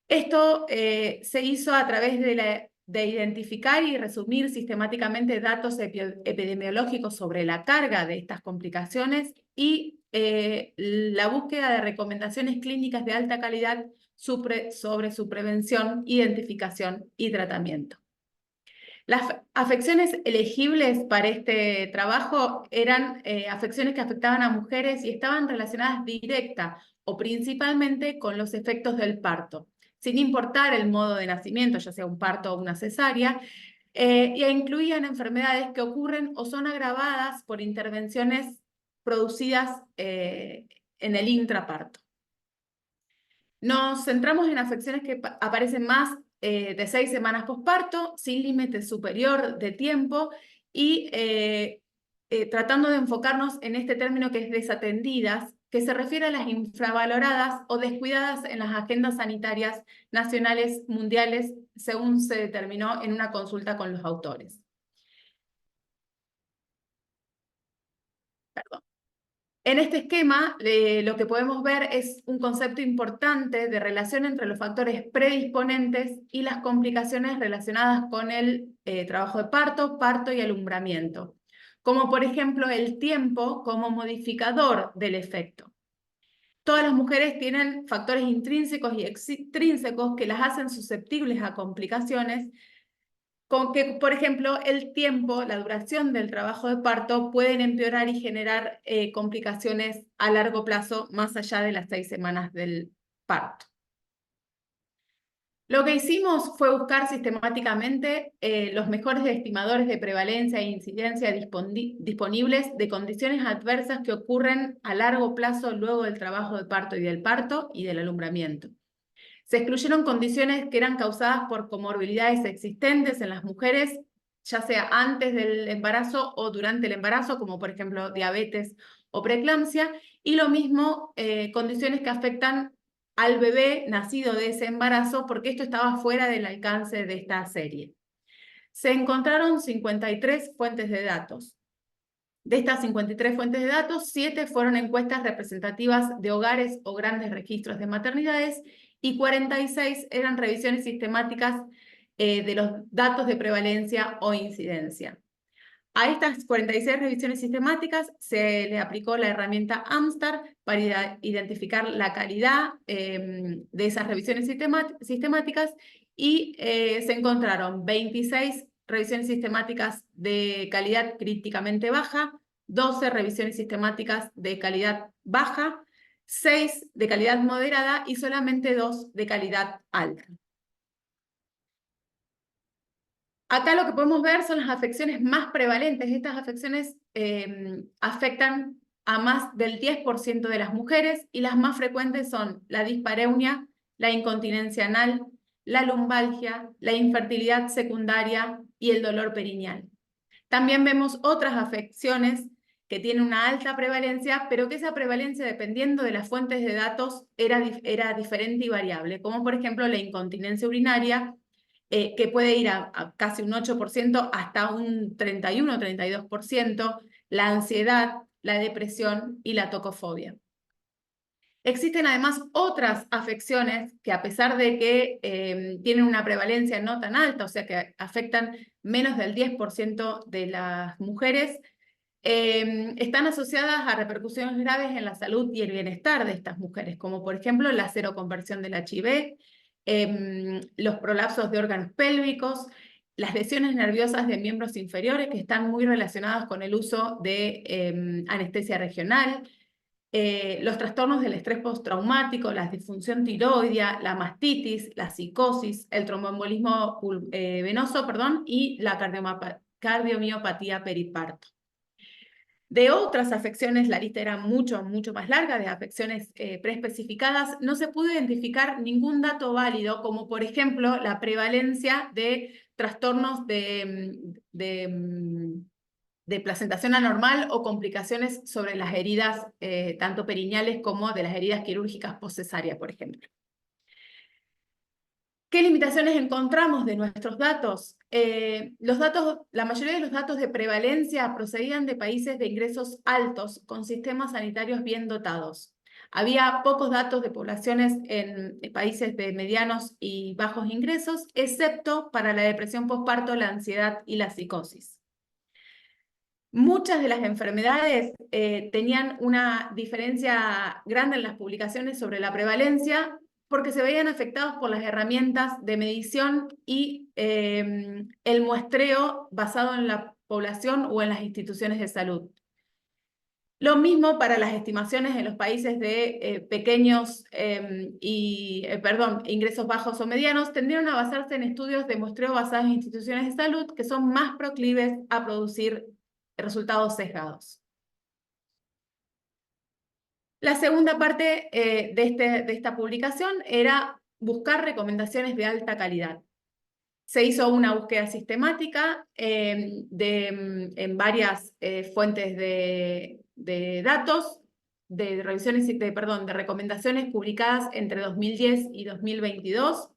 Esto se hizo a través de identificar y resumir sistemáticamente datos epidemiológicos sobre la carga de estas complicaciones y la búsqueda de recomendaciones clínicas de alta calidad sobre su prevención, identificación y tratamiento. Las afecciones elegibles para este trabajo eran afecciones que afectaban a mujeres y estaban relacionadas directa o principalmente con los efectos del parto, sin importar el modo de nacimiento, ya sea un parto o una cesárea, y incluían enfermedades que ocurren o son agravadas por intervenciones producidas en el intraparto. Nos centramos en afecciones que aparecen más de 6 semanas posparto, sin límite superior de tiempo, y tratando de enfocarnos en este término que es desatendidas, que se refiere a las infravaloradas o descuidadas en las agendas sanitarias nacionales, mundiales, según se determinó en una consulta con los autores. Perdón. En este esquema, lo que podemos ver es un concepto importante de relación entre los factores predisponentes y las complicaciones relacionadas con el trabajo de parto y alumbramiento, como por ejemplo el tiempo como modificador del efecto. Todas las mujeres tienen factores intrínsecos y extrínsecos que las hacen susceptibles a complicaciones, con que, por ejemplo, el tiempo, la duración del trabajo de parto pueden empeorar y generar complicaciones a largo plazo más allá de las 6 semanas del parto. Lo que hicimos fue buscar sistemáticamente los mejores estimadores de prevalencia e incidencia disponibles de condiciones adversas que ocurren a largo plazo luego del trabajo de parto y del alumbramiento. Se excluyeron condiciones que eran causadas por comorbilidades existentes en las mujeres, ya sea antes del embarazo o durante el embarazo, como por ejemplo diabetes o preeclampsia, y lo mismo condiciones que afectan al bebé nacido de ese embarazo, porque esto estaba fuera del alcance de esta serie. Se encontraron 53 fuentes de datos. De estas 53 fuentes de datos, 7 fueron encuestas representativas de hogares o grandes registros de maternidades y 46 eran revisiones sistemáticas de los datos de prevalencia o incidencia. A estas 46 revisiones sistemáticas se le aplicó la herramienta AMSTAR para identificar la calidad de esas revisiones sistemáticas y se encontraron 26 revisiones sistemáticas de calidad críticamente baja, 12 revisiones sistemáticas de calidad baja, 6 de calidad moderada y solamente 2 de calidad alta. Acá lo que podemos ver son las afecciones más prevalentes. Estas afecciones afectan a más del 10% de las mujeres y las más frecuentes son la dispareunia, la incontinencia anal, la lumbalgia, la infertilidad secundaria y el dolor perineal. También vemos otras afecciones que tienen una alta prevalencia, pero que esa prevalencia, dependiendo de las fuentes de datos, era diferente y variable, como por ejemplo la incontinencia urinaria, que puede ir a casi un 8% hasta un 31-32%, la ansiedad, la depresión y la tocofobia. Existen además otras afecciones que, a pesar de que tienen una prevalencia no tan alta, o sea que afectan menos del 10% de las mujeres, están asociadas a repercusiones graves en la salud y el bienestar de estas mujeres, como por ejemplo la seroconversión del HIV, los prolapsos de órganos pélvicos, las lesiones nerviosas de miembros inferiores que están muy relacionadas con el uso de anestesia regional, los trastornos del estrés postraumático, la disfunción tiroidea, la mastitis, la psicosis, el tromboembolismo venoso, y la cardiomiopatía periparto. De otras afecciones, la lista era mucho más larga, de afecciones preespecificadas, no se pudo identificar ningún dato válido, como por ejemplo la prevalencia de trastornos de placentación anormal o complicaciones sobre las heridas, tanto perineales como de las heridas quirúrgicas postcesáreas, por ejemplo. ¿Qué limitaciones encontramos de nuestros datos? La mayoría de los datos de prevalencia procedían de países de ingresos altos, con sistemas sanitarios bien dotados. Había pocos datos de poblaciones en países de medianos y bajos ingresos, excepto para la depresión postparto, la ansiedad y la psicosis. Muchas de las enfermedades tenían una diferencia grande en las publicaciones sobre la prevalencia, porque se veían afectados por las herramientas de medición y el muestreo basado en la población o en las instituciones de salud. Lo mismo para las estimaciones en los países de ingresos bajos o medianos, tendieron a basarse en estudios de muestreo basados en instituciones de salud que son más proclives a producir resultados sesgados. La segunda parte de esta publicación era buscar recomendaciones de alta calidad. Se hizo una búsqueda sistemática en varias fuentes de datos, de recomendaciones publicadas entre 2010 y 2022,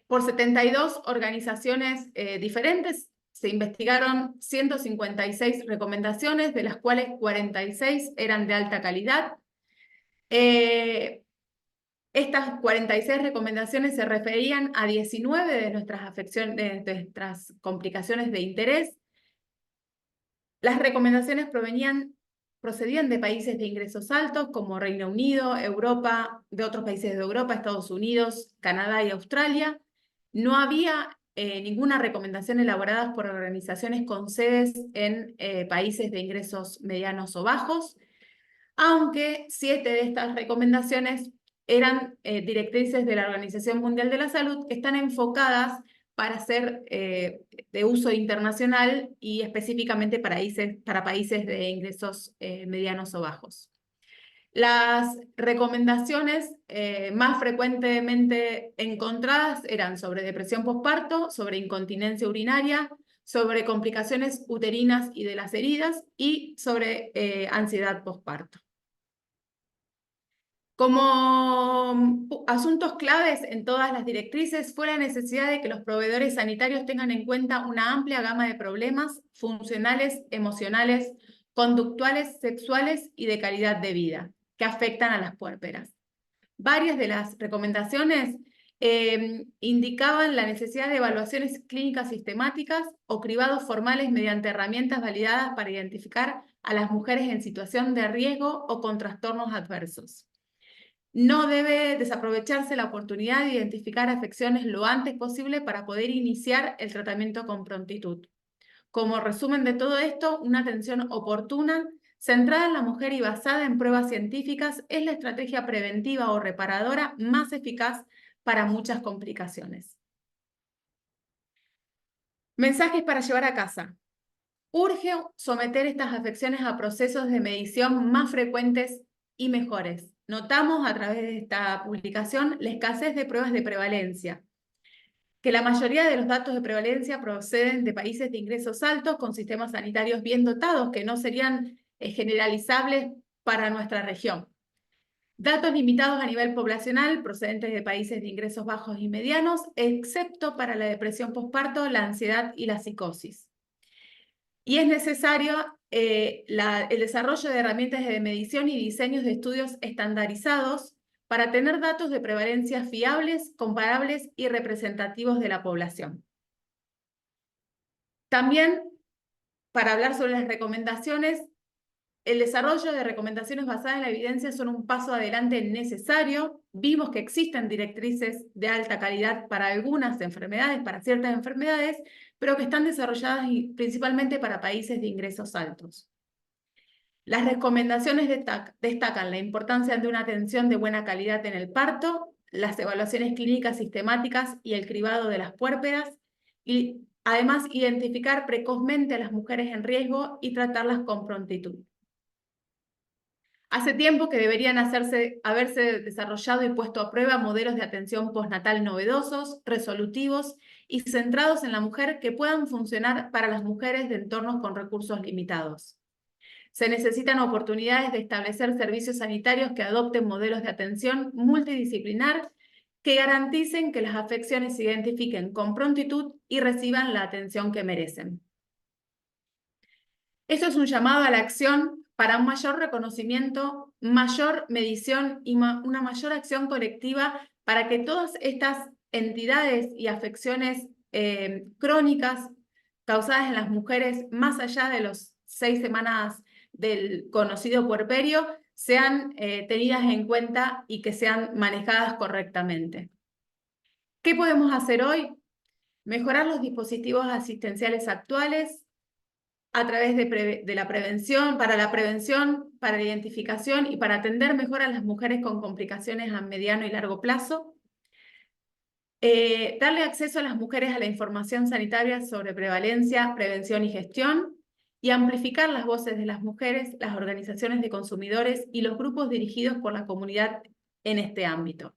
por 72 organizaciones diferentes. Se investigaron 156 recomendaciones, de las cuales 46 eran de alta calidad. Estas 46 recomendaciones se referían a 19 de nuestras afecciones, de nuestras complicaciones de interés. Las recomendaciones procedían de países de ingresos altos como Reino Unido, Europa, de otros países de Europa, Estados Unidos, Canadá y Australia. No había ninguna recomendación elaborada por organizaciones con sedes en países de ingresos medianos o bajos, aunque 7 de estas recomendaciones eran directrices de la Organización Mundial de la Salud que están enfocadas para ser de uso internacional y específicamente para países de ingresos medianos o bajos. Las recomendaciones más frecuentemente encontradas eran sobre depresión postparto, sobre incontinencia urinaria, sobre complicaciones uterinas y de las heridas y sobre ansiedad postparto. Como asuntos claves en todas las directrices fue la necesidad de que los proveedores sanitarios tengan en cuenta una amplia gama de problemas funcionales, emocionales, conductuales, sexuales y de calidad de vida que afectan a las puérperas. Varias de las recomendaciones indicaban la necesidad de evaluaciones clínicas sistemáticas o cribados formales mediante herramientas validadas para identificar a las mujeres en situación de riesgo o con trastornos adversos. No debe desaprovecharse la oportunidad de identificar afecciones lo antes posible para poder iniciar el tratamiento con prontitud. Como resumen de todo esto, una atención oportuna, centrada en la mujer y basada en pruebas científicas es la estrategia preventiva o reparadora más eficaz para muchas complicaciones. Mensajes para llevar a casa. Urge someter estas afecciones a procesos de medición más frecuentes y mejores. Notamos a través de esta publicación la escasez de pruebas de prevalencia, que la mayoría de los datos de prevalencia proceden de países de ingresos altos con sistemas sanitarios bien dotados que no serían generalizables para nuestra región. Datos limitados a nivel poblacional procedentes de países de ingresos bajos y medianos, excepto para la depresión postparto, la ansiedad y la psicosis. Y es necesario el desarrollo de herramientas de medición y diseños de estudios estandarizados para tener datos de prevalencia fiables, comparables y representativos de la población. También, para hablar sobre las recomendaciones, el desarrollo de recomendaciones basadas en la evidencia son un paso adelante necesario. Vimos que existen directrices de alta calidad para algunas enfermedades, para ciertas enfermedades, pero que están desarrolladas principalmente para países de ingresos altos. Las recomendaciones destacan la importancia de una atención de buena calidad en el parto, las evaluaciones clínicas sistemáticas y el cribado de las puérperas, y Además, identificar precozmente a las mujeres en riesgo y tratarlas con prontitud. Hace tiempo que deberían haberse desarrollado y puesto a prueba modelos de atención postnatal novedosos, resolutivos y centrados en la mujer que puedan funcionar para las mujeres de entornos con recursos limitados. Se necesitan oportunidades de establecer servicios sanitarios que adopten modelos de atención multidisciplinar que garanticen que las afecciones se identifiquen con prontitud y reciban la atención que merecen. Esto es un llamado a la acción para un mayor reconocimiento, mayor medición y una mayor acción colectiva para que todas estas entidades y afecciones crónicas causadas en las mujeres más allá de los 6 semanas del conocido puerperio sean tenidas en cuenta y que sean manejadas correctamente. ¿Qué podemos hacer hoy? Mejorar los dispositivos asistenciales actuales a través de la prevención, para la identificación y para atender mejor a las mujeres con complicaciones a mediano y largo plazo. Darle acceso a las mujeres a la información sanitaria sobre prevalencia, prevención y gestión, y amplificar las voces de las mujeres, las organizaciones de consumidores y los grupos dirigidos por la comunidad en este ámbito.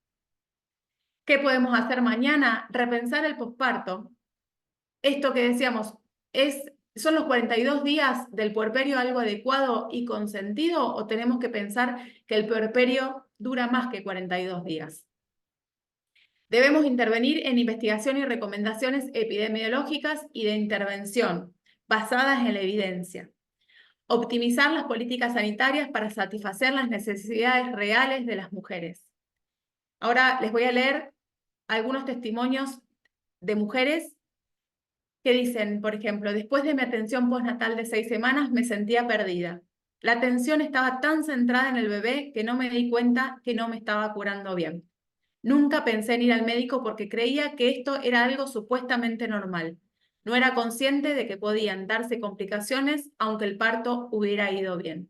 ¿Qué podemos hacer mañana? Repensar el posparto. Esto que decíamos, ¿son los 42 días del puerperio algo adecuado y consentido o tenemos que pensar que el puerperio dura más que 42 días? Debemos intervenir en investigación y recomendaciones epidemiológicas y de intervención basadas en la evidencia. Optimizar las políticas sanitarias para satisfacer las necesidades reales de las mujeres. Ahora les voy a leer algunos testimonios de mujeres que dicen, por ejemplo, después de mi atención postnatal de 6 semanas me sentía perdida. La atención estaba tan centrada en el bebé que no me di cuenta que no me estaba curando bien. Nunca pensé en ir al médico porque creía que esto era algo supuestamente normal. No era consciente de que podían darse complicaciones aunque el parto hubiera ido bien.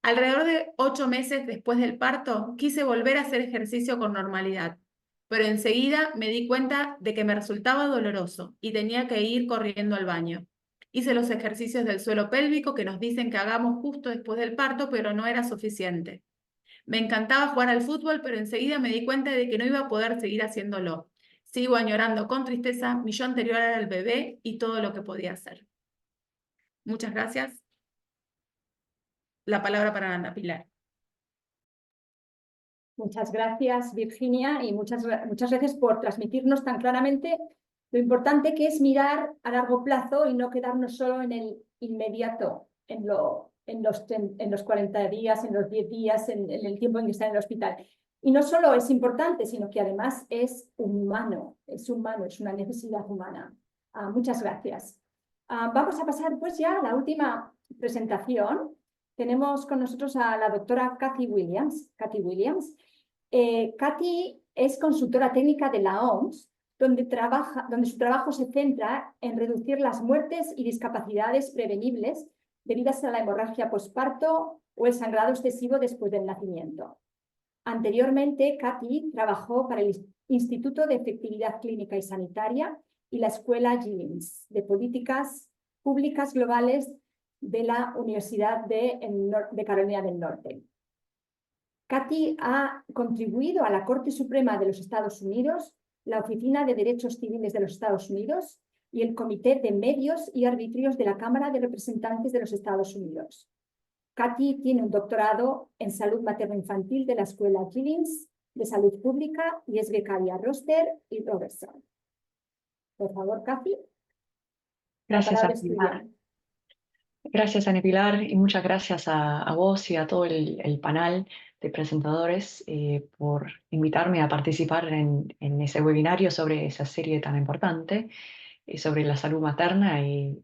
Alrededor de 8 meses después del parto, quise volver a hacer ejercicio con normalidad, pero enseguida me di cuenta de que me resultaba doloroso y tenía que ir corriendo al baño. Hice los ejercicios del suelo pélvico que nos dicen que hagamos justo después del parto, pero no era suficiente. Me encantaba jugar al fútbol, pero enseguida me di cuenta de que no iba a poder seguir haciéndolo. Sigo añorando con tristeza mi yo anterior al bebé y todo lo que podía hacer. Muchas gracias. La palabra para Ana Pilar. Muchas gracias, Virginia, y muchas gracias por transmitirnos tan claramente lo importante que es mirar a largo plazo y no quedarnos solo en el inmediato, en los 40 días, en los 10 días, en el tiempo en que está en el hospital. Y no solo es importante, sino que además es humano, es una necesidad humana. Muchas gracias. Vamos a pasar pues ya a la última presentación. Tenemos con nosotros a la doctora Cathy Williams. Cathy es consultora técnica de la OMS, donde su trabajo se centra en reducir las muertes y discapacidades prevenibles debidas a la hemorragia posparto o el sangrado excesivo después del nacimiento. Anteriormente, Cathy trabajó para el Instituto de Efectividad Clínica y Sanitaria y la Escuela Gillings de Políticas Públicas Globales de la Universidad de Carolina del Norte. Cathy ha contribuido a la Corte Suprema de los Estados Unidos, la Oficina de Derechos Civiles de los Estados Unidos y el Comité de Medios y Arbitrios de la Cámara de Representantes de los Estados Unidos. Cathy tiene un doctorado en salud materno-infantil de la Escuela Gillings de Salud Pública y es becaria Roster y Robertson. Por favor, Cathy. Gracias, Ana Pilar. Gracias, Ana Pilar, y muchas gracias a vos y a todo el panel de presentadores por invitarme a participar en ese webinario sobre esa serie tan importante sobre la salud materna y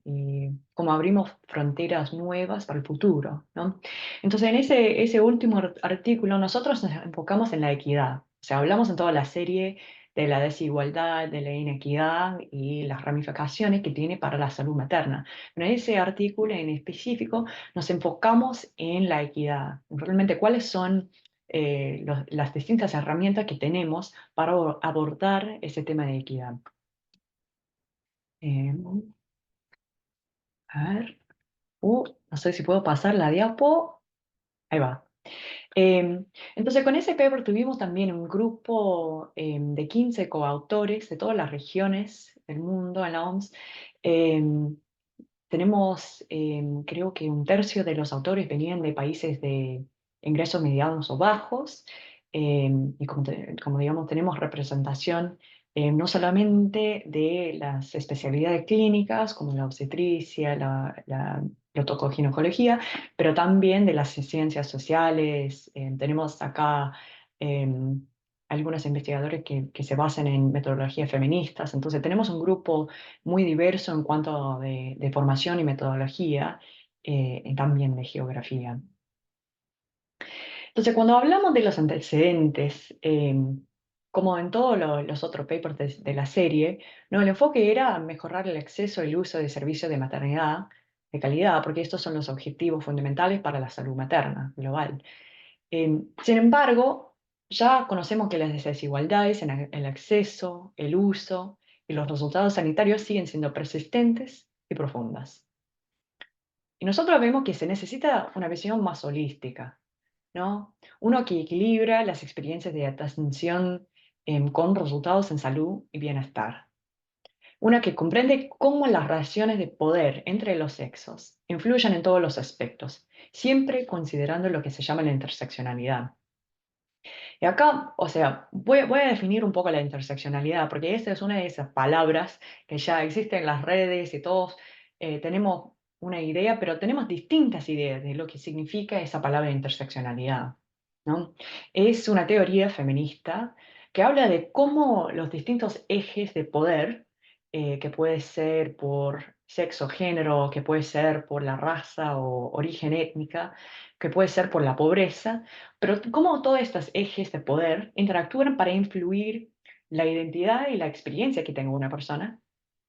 cómo abrimos fronteras nuevas para el futuro, ¿no? Entonces, en ese último artículo nosotros nos enfocamos en la equidad. O sea, hablamos en toda la serie de la desigualdad, de la inequidad y las ramificaciones que tiene para la salud materna. Pero en ese artículo en específico nos enfocamos en la equidad. Realmente, ¿cuáles son las distintas herramientas que tenemos para abordar ese tema de equidad? A ver, no sé si puedo pasar la diapo. Ahí va. Entonces, con ese paper tuvimos también un grupo de 15 coautores de todas las regiones del mundo en la OMS. Tenemos, creo que un tercio de los autores venían de países de ingresos medianos o bajos, y como digamos, tenemos representación no solamente de las especialidades clínicas, como la obstetricia, la protocoginecología, pero también de las ciencias sociales. Tenemos acá algunos investigadores que se basan en metodologías feministas. Entonces, tenemos un grupo muy diverso en cuanto de formación y metodología, y también de geografía. Entonces, cuando hablamos de los antecedentes, como en todos los otros papers de la serie, ¿no? El enfoque era mejorar el acceso y el uso de servicios de maternidad de calidad, porque estos son los objetivos fundamentales para la salud materna global. Sin embargo, ya conocemos que las desigualdades en el acceso, el uso y los resultados sanitarios siguen siendo persistentes y profundas. Y nosotros vemos que se necesita una visión más holística, ¿no? Uno que equilibra las experiencias de atención con resultados en salud y bienestar. Una que comprende cómo las relaciones de poder entre los sexos influyen en todos los aspectos, siempre considerando lo que se llama la interseccionalidad. Y acá, o sea, voy a definir un poco la interseccionalidad, porque esa es una de esas palabras que ya existen en las redes y todos tenemos una idea, pero tenemos distintas ideas de lo que significa esa palabra interseccionalidad, ¿no? Es una teoría feminista que habla de cómo los distintos ejes de poder, que puede ser por sexo, género, que puede ser por la raza o origen étnica, que puede ser por la pobreza, pero cómo todos estos ejes de poder interactúan para influir la identidad y la experiencia que tenga una persona,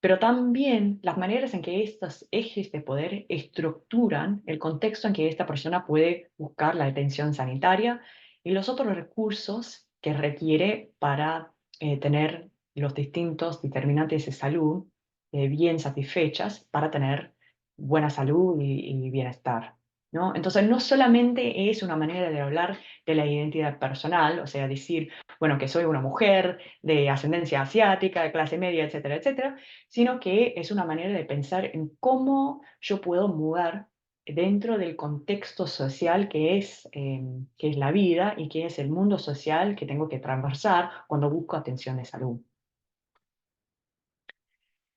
pero también las maneras en que estos ejes de poder estructuran el contexto en que esta persona puede buscar la atención sanitaria y los otros recursos que requiere para tener los distintos determinantes de salud bien satisfechas para tener buena salud y bienestar, ¿no? Entonces, no solamente es una manera de hablar de la identidad personal, o sea, decir, bueno, que soy una mujer de ascendencia asiática, de clase media, etcétera, etcétera, sino que es una manera de pensar en cómo yo puedo mudar dentro del contexto social que es la vida y que es el mundo social que tengo que atravesar cuando busco atención de salud.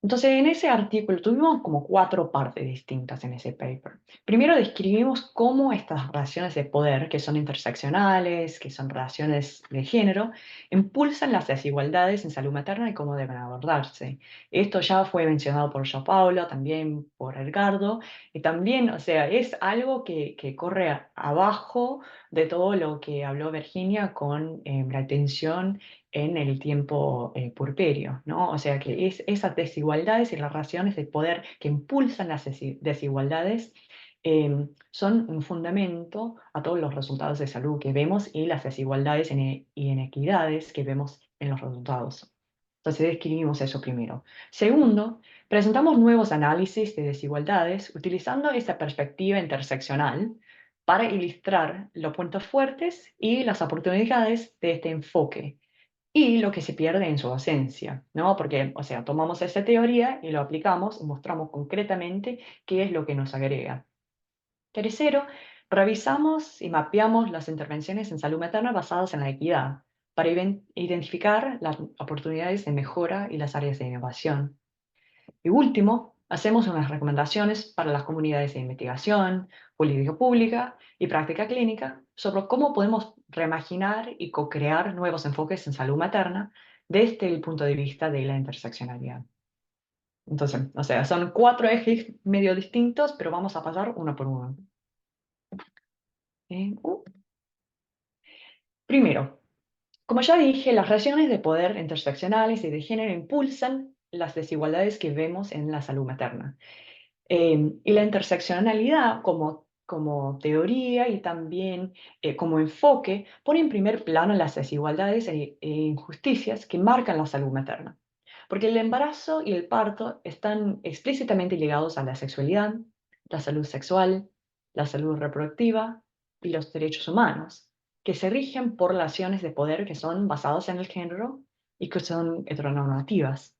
Entonces, en ese artículo tuvimos como 4 partes distintas en ese paper. Primero describimos cómo estas relaciones de poder, que son interseccionales, que son relaciones de género, impulsan las desigualdades en salud materna y cómo deben abordarse. Esto ya fue mencionado por João Paulo, también por Edgardo, y también, o sea, es algo que corre abajo de todo lo que habló Virginia con la atención en el tiempo puerperio, ¿no? O sea que esas desigualdades y las relaciones de poder que impulsan las desigualdades son un fundamento a todos los resultados de salud que vemos y las desigualdades y inequidades que vemos en los resultados. Entonces describimos eso primero. Segundo, presentamos nuevos análisis de desigualdades utilizando esta perspectiva interseccional para ilustrar los puntos fuertes y las oportunidades de este enfoque y lo que se pierde en su ausencia, ¿no? Porque, o sea, tomamos esa teoría y lo aplicamos y mostramos concretamente qué es lo que nos agrega. Tercero, revisamos y mapeamos las intervenciones en salud materna basadas en la equidad para identificar las oportunidades de mejora y las áreas de innovación. Y último, hacemos unas recomendaciones para las comunidades de investigación, política pública y práctica clínica sobre cómo podemos reimaginar y co-crear nuevos enfoques en salud materna desde el punto de vista de la interseccionalidad. Entonces, o sea, son 4 ejes medio distintos, pero vamos a pasar uno por uno. Primero, como ya dije, las relaciones de poder interseccionales y de género impulsan las desigualdades que vemos en la salud materna. Y la interseccionalidad como teoría y también como enfoque pone en primer plano las desigualdades e injusticias que marcan la salud materna. porque el embarazo y el parto están explícitamente ligados a la sexualidad, la salud sexual, la salud reproductiva y los derechos humanos, que se rigen por relaciones de poder que son basadas en el género y que son heteronormativas.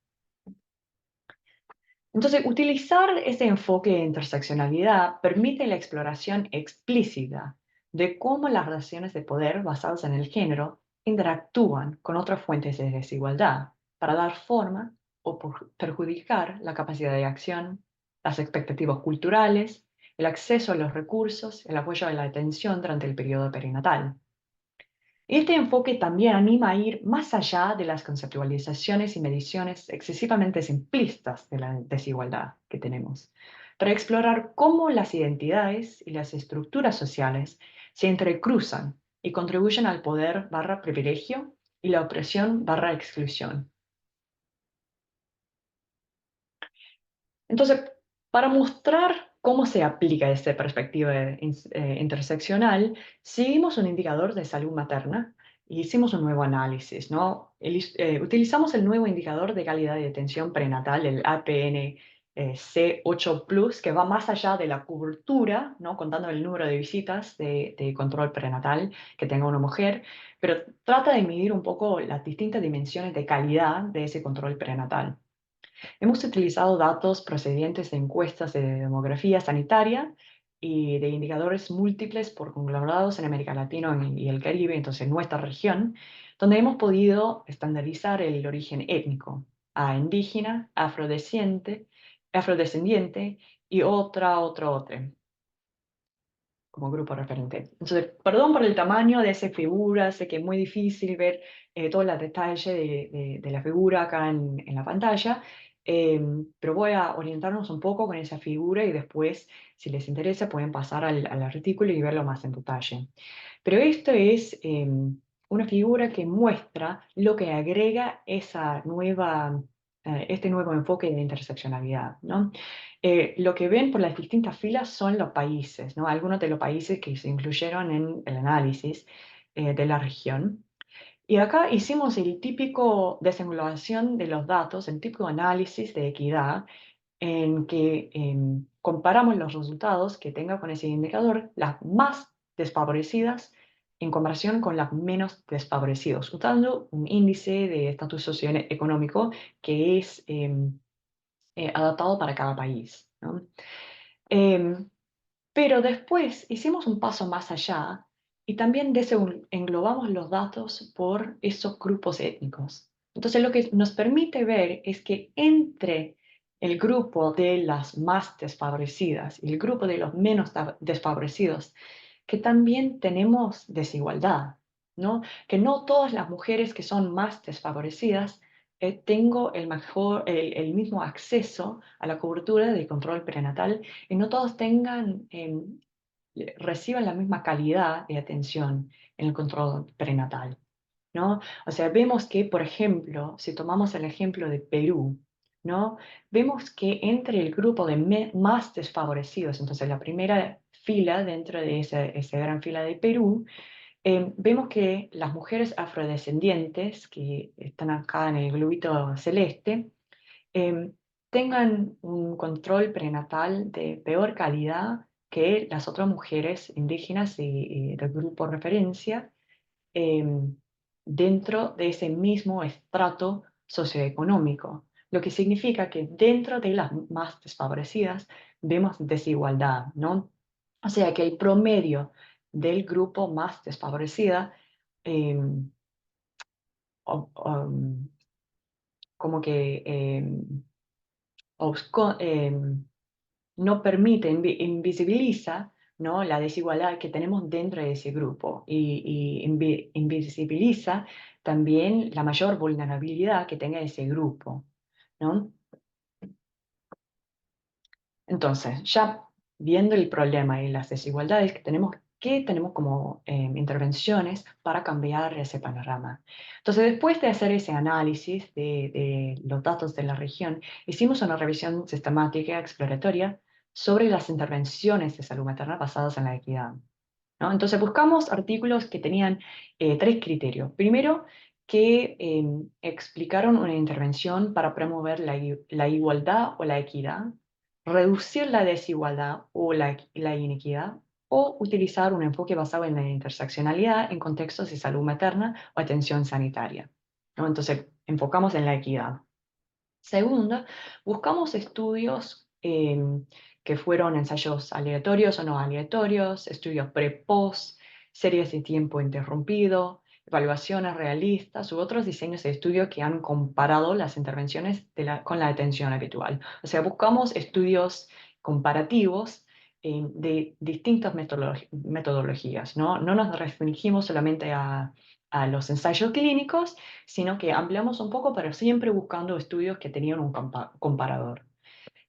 Entonces, utilizar ese enfoque de interseccionalidad permite la exploración explícita de cómo las relaciones de poder basadas en el género interactúan con otras fuentes de desigualdad para dar forma o perjudicar la capacidad de acción, las expectativas culturales, el acceso a los recursos, el apoyo a la atención durante el periodo perinatal. Este enfoque también anima a ir más allá de las conceptualizaciones y mediciones excesivamente simplistas de la desigualdad que tenemos, para explorar cómo las identidades y las estructuras sociales se entrecruzan y contribuyen al poder / privilegio y la opresión / exclusión. Entonces, para mostrar cómo se aplica esta perspectiva interseccional, seguimos un indicador de salud materna y hicimos un nuevo análisis, ¿no? Utilizamos el nuevo indicador de calidad de atención prenatal, el APN C8+, que va más allá de la cobertura, ¿no? Contando el número de visitas de control prenatal que tenga una mujer, pero trata de medir un poco las distintas dimensiones de calidad de ese control prenatal. Hemos utilizado datos procedentes de encuestas de demografía sanitaria y de indicadores múltiples por conglomerados en América Latina y el Caribe, entonces en nuestra región, donde hemos podido estandarizar el origen étnico a indígena, afrodescendiente y otra como grupo referente. Entonces, perdón por el tamaño de esa figura, sé que es muy difícil ver todo el detalle de la figura acá en la pantalla, pero voy a orientarnos un poco con esa figura y después, si les interesa, pueden pasar al artículo y verlo más en detalle. Pero esto es una figura que muestra lo que agrega este nuevo enfoque de interseccionalidad, ¿no? Lo que ven por las distintas filas son los países, ¿no? Algunos de los países que se incluyeron en el análisis de la región. Y acá hicimos el típico desenglobación de los datos, el típico análisis de equidad, en que comparamos los resultados que tenga con ese indicador, las más desfavorecidas en comparación con las menos desfavorecidas, usando un índice de estatus socioeconómico que es adaptado para cada país, ¿no? Pero después hicimos un paso más allá y también englobamos los datos por esos grupos étnicos. Entonces lo que nos permite ver es que entre el grupo de las más desfavorecidas y el grupo de los menos desfavorecidos, que también tenemos desigualdad, ¿no? Que no todas las mujeres que son más desfavorecidas tengo el mismo acceso a la cobertura de control prenatal y no todos reciban la misma calidad de atención en el control prenatal, ¿no? O sea, vemos que, por ejemplo, si tomamos el ejemplo de Perú, ¿no? Vemos que entre el grupo de más desfavorecidos, entonces la primera fila dentro de esa gran fila de Perú, vemos que las mujeres afrodescendientes, que están acá en el globito celeste, tengan un control prenatal de peor calidad que las otras mujeres indígenas y del grupo referencia dentro de ese mismo estrato socioeconómico, lo que significa que dentro de las más desfavorecidas vemos desigualdad, ¿no? O sea que el promedio del grupo más desfavorecida como que no permite, invisibiliza, ¿no? La desigualdad que tenemos dentro de ese grupo y invisibiliza también la mayor vulnerabilidad que tenga ese grupo, ¿no? Entonces, ya viendo el problema y las desigualdades que tenemos, ¿qué tenemos como intervenciones para cambiar ese panorama? Entonces, después de hacer ese análisis de los datos de la región, hicimos una revisión sistemática exploratoria sobre las intervenciones de salud materna basadas en la equidad, ¿no? Entonces, buscamos artículos que tenían 3 criterios. Primero, que explicaron una intervención para promover la igualdad o la equidad, reducir la desigualdad o la inequidad, o utilizar un enfoque basado en la interseccionalidad en contextos de salud materna o atención sanitaria, ¿no? Entonces, enfocamos en la equidad. Segunda, buscamos estudios que fueron ensayos aleatorios o no aleatorios, estudios pre-post, series de tiempo interrumpido, evaluaciones realistas u otros diseños de estudio que han comparado las intervenciones con la atención habitual. O sea, buscamos estudios comparativos de distintas metodologías, ¿no? No nos restringimos solamente a los ensayos clínicos, sino que ampliamos un poco, pero siempre buscando estudios que tenían un comparador.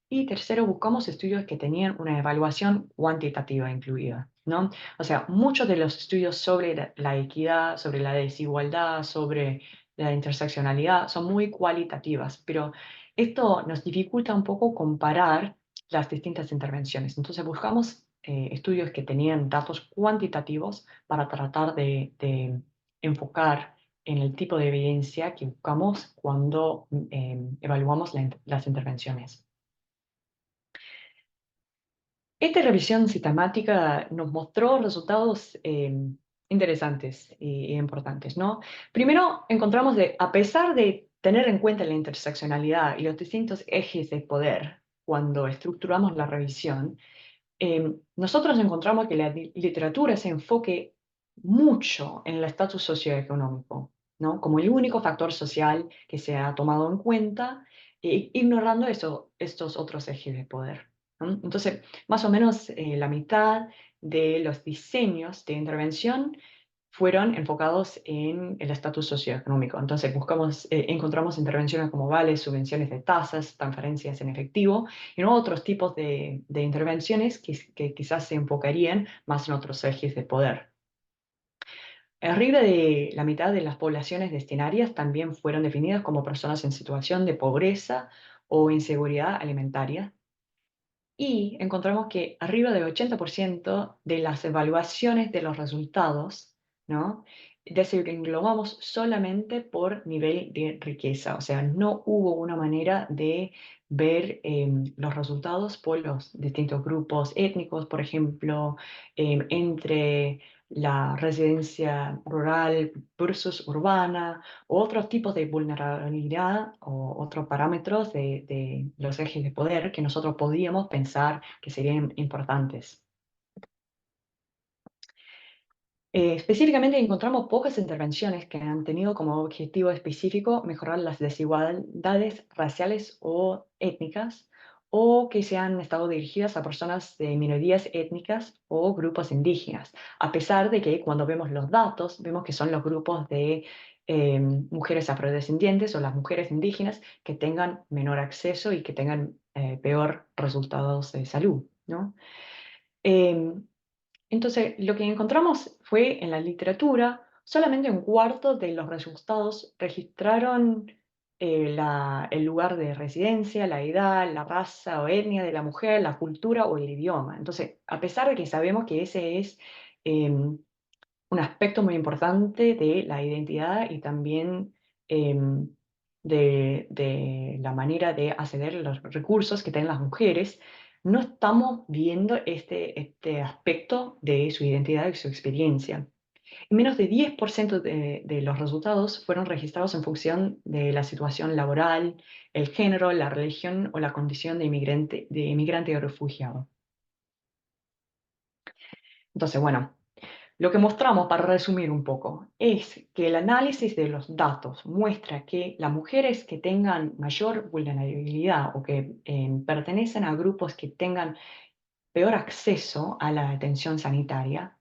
Y tercero, buscamos estudios que tenían una evaluación cuantitativa incluida, ¿no? O sea, muchos de los estudios sobre la equidad, sobre la desigualdad, sobre la interseccionalidad son muy cualitativas, pero esto nos dificulta un poco comparar las distintas intervenciones. Entonces buscamos estudios que tenían datos cuantitativos para tratar de enfocar en el tipo de evidencia que buscamos cuando evaluamos las intervenciones. Esta revisión sistemática nos mostró resultados interesantes e importantes, ¿no? Primero, encontramos a pesar de tener en cuenta la interseccionalidad y los distintos ejes de poder cuando estructuramos la revisión, nosotros encontramos que la literatura se enfoque mucho en el estatus socioeconómico, ¿no? Como el único factor social que se ha tomado en cuenta, ignorando estos otros ejes de poder, ¿no? Entonces, más o menos la mitad de los diseños de intervención fueron enfocados en el estatus socioeconómico. Entonces encontramos intervenciones como vales, subvenciones de tasas, transferencias en efectivo, y no otros tipos de intervenciones que quizás se enfocarían más en otros ejes de poder. Arriba de la mitad de las poblaciones destinarias también fueron definidas como personas en situación de pobreza o inseguridad alimentaria. Y encontramos que arriba del 80% de las evaluaciones de los resultados, ¿no? Desenglobamos solamente por nivel de riqueza, o sea, no hubo una manera de ver los resultados por los distintos grupos étnicos, por ejemplo, entre la residencia rural versus urbana, o otros tipos de vulnerabilidad o otros parámetros de los ejes de poder que nosotros podíamos pensar que serían importantes. Específicamente encontramos pocas intervenciones que han tenido como objetivo específico mejorar las desigualdades raciales o étnicas, o que se han estado dirigidas a personas de minorías étnicas o grupos indígenas, a pesar de que cuando vemos los datos vemos que son los grupos de mujeres afrodescendientes o las mujeres indígenas que tengan menor acceso y que tengan peor resultados de salud, ¿no? Entonces, lo que encontramos fue en la literatura, solamente un cuarto de los resultados registraron el lugar de residencia, la edad, la raza o etnia de la mujer, la cultura o el idioma. Entonces, a pesar de que sabemos que ese es un aspecto muy importante de la identidad y también de la manera de acceder a los recursos que tienen las mujeres, no estamos viendo este aspecto de su identidad y su experiencia. Y menos de 10% de los resultados fueron registrados en función de la situación laboral, el género, la religión o la condición de inmigrante o refugiado. Entonces, bueno, lo que mostramos, para resumir un poco, es que el análisis de los datos muestra que las mujeres que tengan mayor vulnerabilidad o que pertenecen a grupos que tengan peor acceso a la atención sanitaria,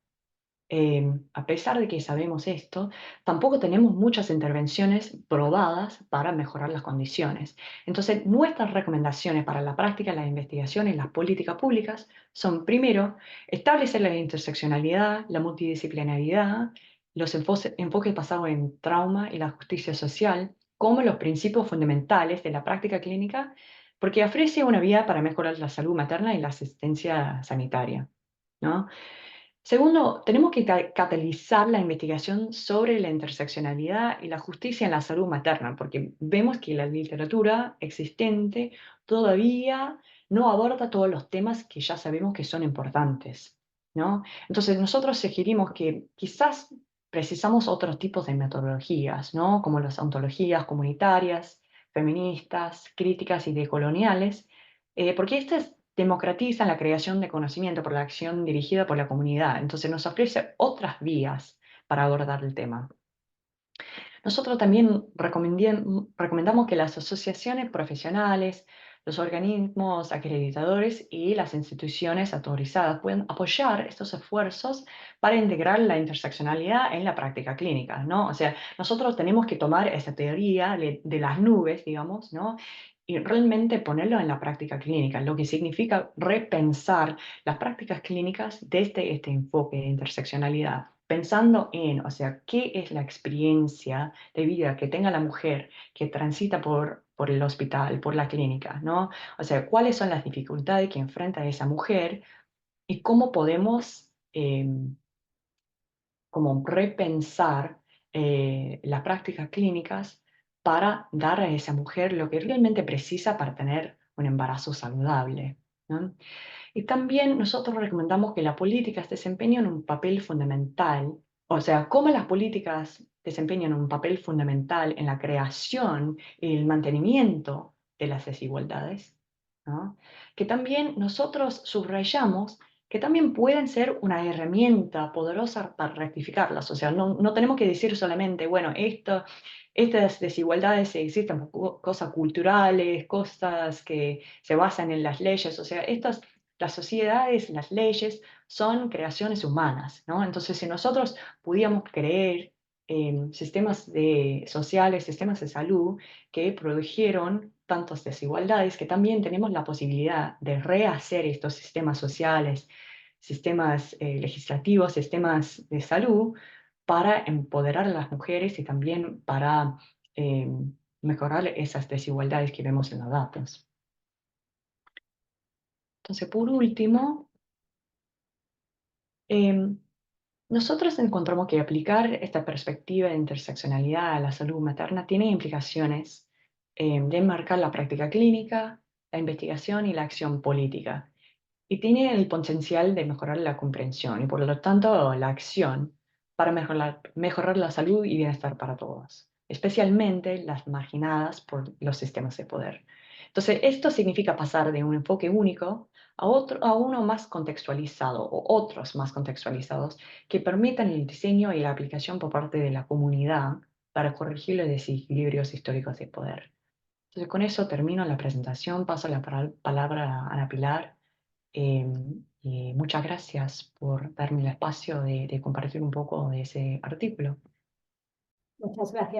a pesar de que sabemos esto, tampoco tenemos muchas intervenciones probadas para mejorar las condiciones. Entonces, nuestras recomendaciones para la práctica, la investigación y las políticas públicas son, primero, establecer la interseccionalidad, la multidisciplinariedad, los enfoques basados en trauma y la justicia social como los principios fundamentales de la práctica clínica, porque ofrece una vía para mejorar la salud materna y la asistencia sanitaria, ¿no? Segundo, tenemos que catalizar la investigación sobre la interseccionalidad y la justicia en la salud materna, porque vemos que la literatura existente todavía no aborda todos los temas que ya sabemos que son importantes, ¿no? Entonces, nosotros sugerimos que quizás precisamos otros tipos de metodologías, ¿no? Como las ontologías comunitarias, feministas, críticas y decoloniales, porque estas democratizan la creación de conocimiento por la acción dirigida por la comunidad. Entonces nos ofrece otras vías para abordar el tema. Nosotros también recomendamos que las asociaciones profesionales, los organismos acreditadores y las instituciones autorizadas puedan apoyar estos esfuerzos para integrar la interseccionalidad en la práctica clínica, ¿no? O sea, nosotros tenemos que tomar esa teoría de las nubes, digamos, ¿no? Y realmente ponerlo en la práctica clínica, lo que significa repensar las prácticas clínicas desde este enfoque de interseccionalidad, pensando en, o sea, qué es la experiencia de vida que tenga la mujer que transita por el hospital, por la clínica, ¿no? O sea, cuáles son las dificultades que enfrenta esa mujer y cómo podemos como repensar las prácticas clínicas para dar a esa mujer lo que realmente precisa para tener un embarazo saludable, ¿no? Y también nosotros recomendamos que las políticas desempeñen un papel fundamental, o sea, cómo las políticas desempeñan un papel fundamental en la creación y el mantenimiento de las desigualdades, ¿no? Que también nosotros subrayamos que también pueden ser una herramienta poderosa para rectificarlas. O sea, no tenemos que decir solamente, bueno, estas desigualdades existen por cosas culturales, cosas que se basan en las leyes. O sea, las sociedades, las leyes son creaciones humanas, ¿no? Entonces, si nosotros pudiéramos creer sistemas sociales, sistemas de salud que produjeron tantas desigualdades, que también tenemos la posibilidad de rehacer estos sistemas sociales, sistemas legislativos, sistemas de salud, para empoderar a las mujeres y también para mejorar esas desigualdades que vemos en los datos. Entonces, por último, nosotros encontramos que aplicar esta perspectiva de interseccionalidad a la salud materna tiene implicaciones de enmarcar la práctica clínica, la investigación y la acción política, y tiene el potencial de mejorar la comprensión y por lo tanto la acción para mejorar la salud y bienestar para todos, especialmente las marginadas por los sistemas de poder. Entonces, esto significa pasar de un enfoque único a uno más contextualizado o otros más contextualizados que permitan el diseño y la aplicación por parte de la comunidad para corregir los desequilibrios históricos de poder. Entonces, con eso termino la presentación, paso la palabra a Ana Pilar. Y muchas gracias por darme el espacio de compartir un poco de ese artículo. Muchas gracias.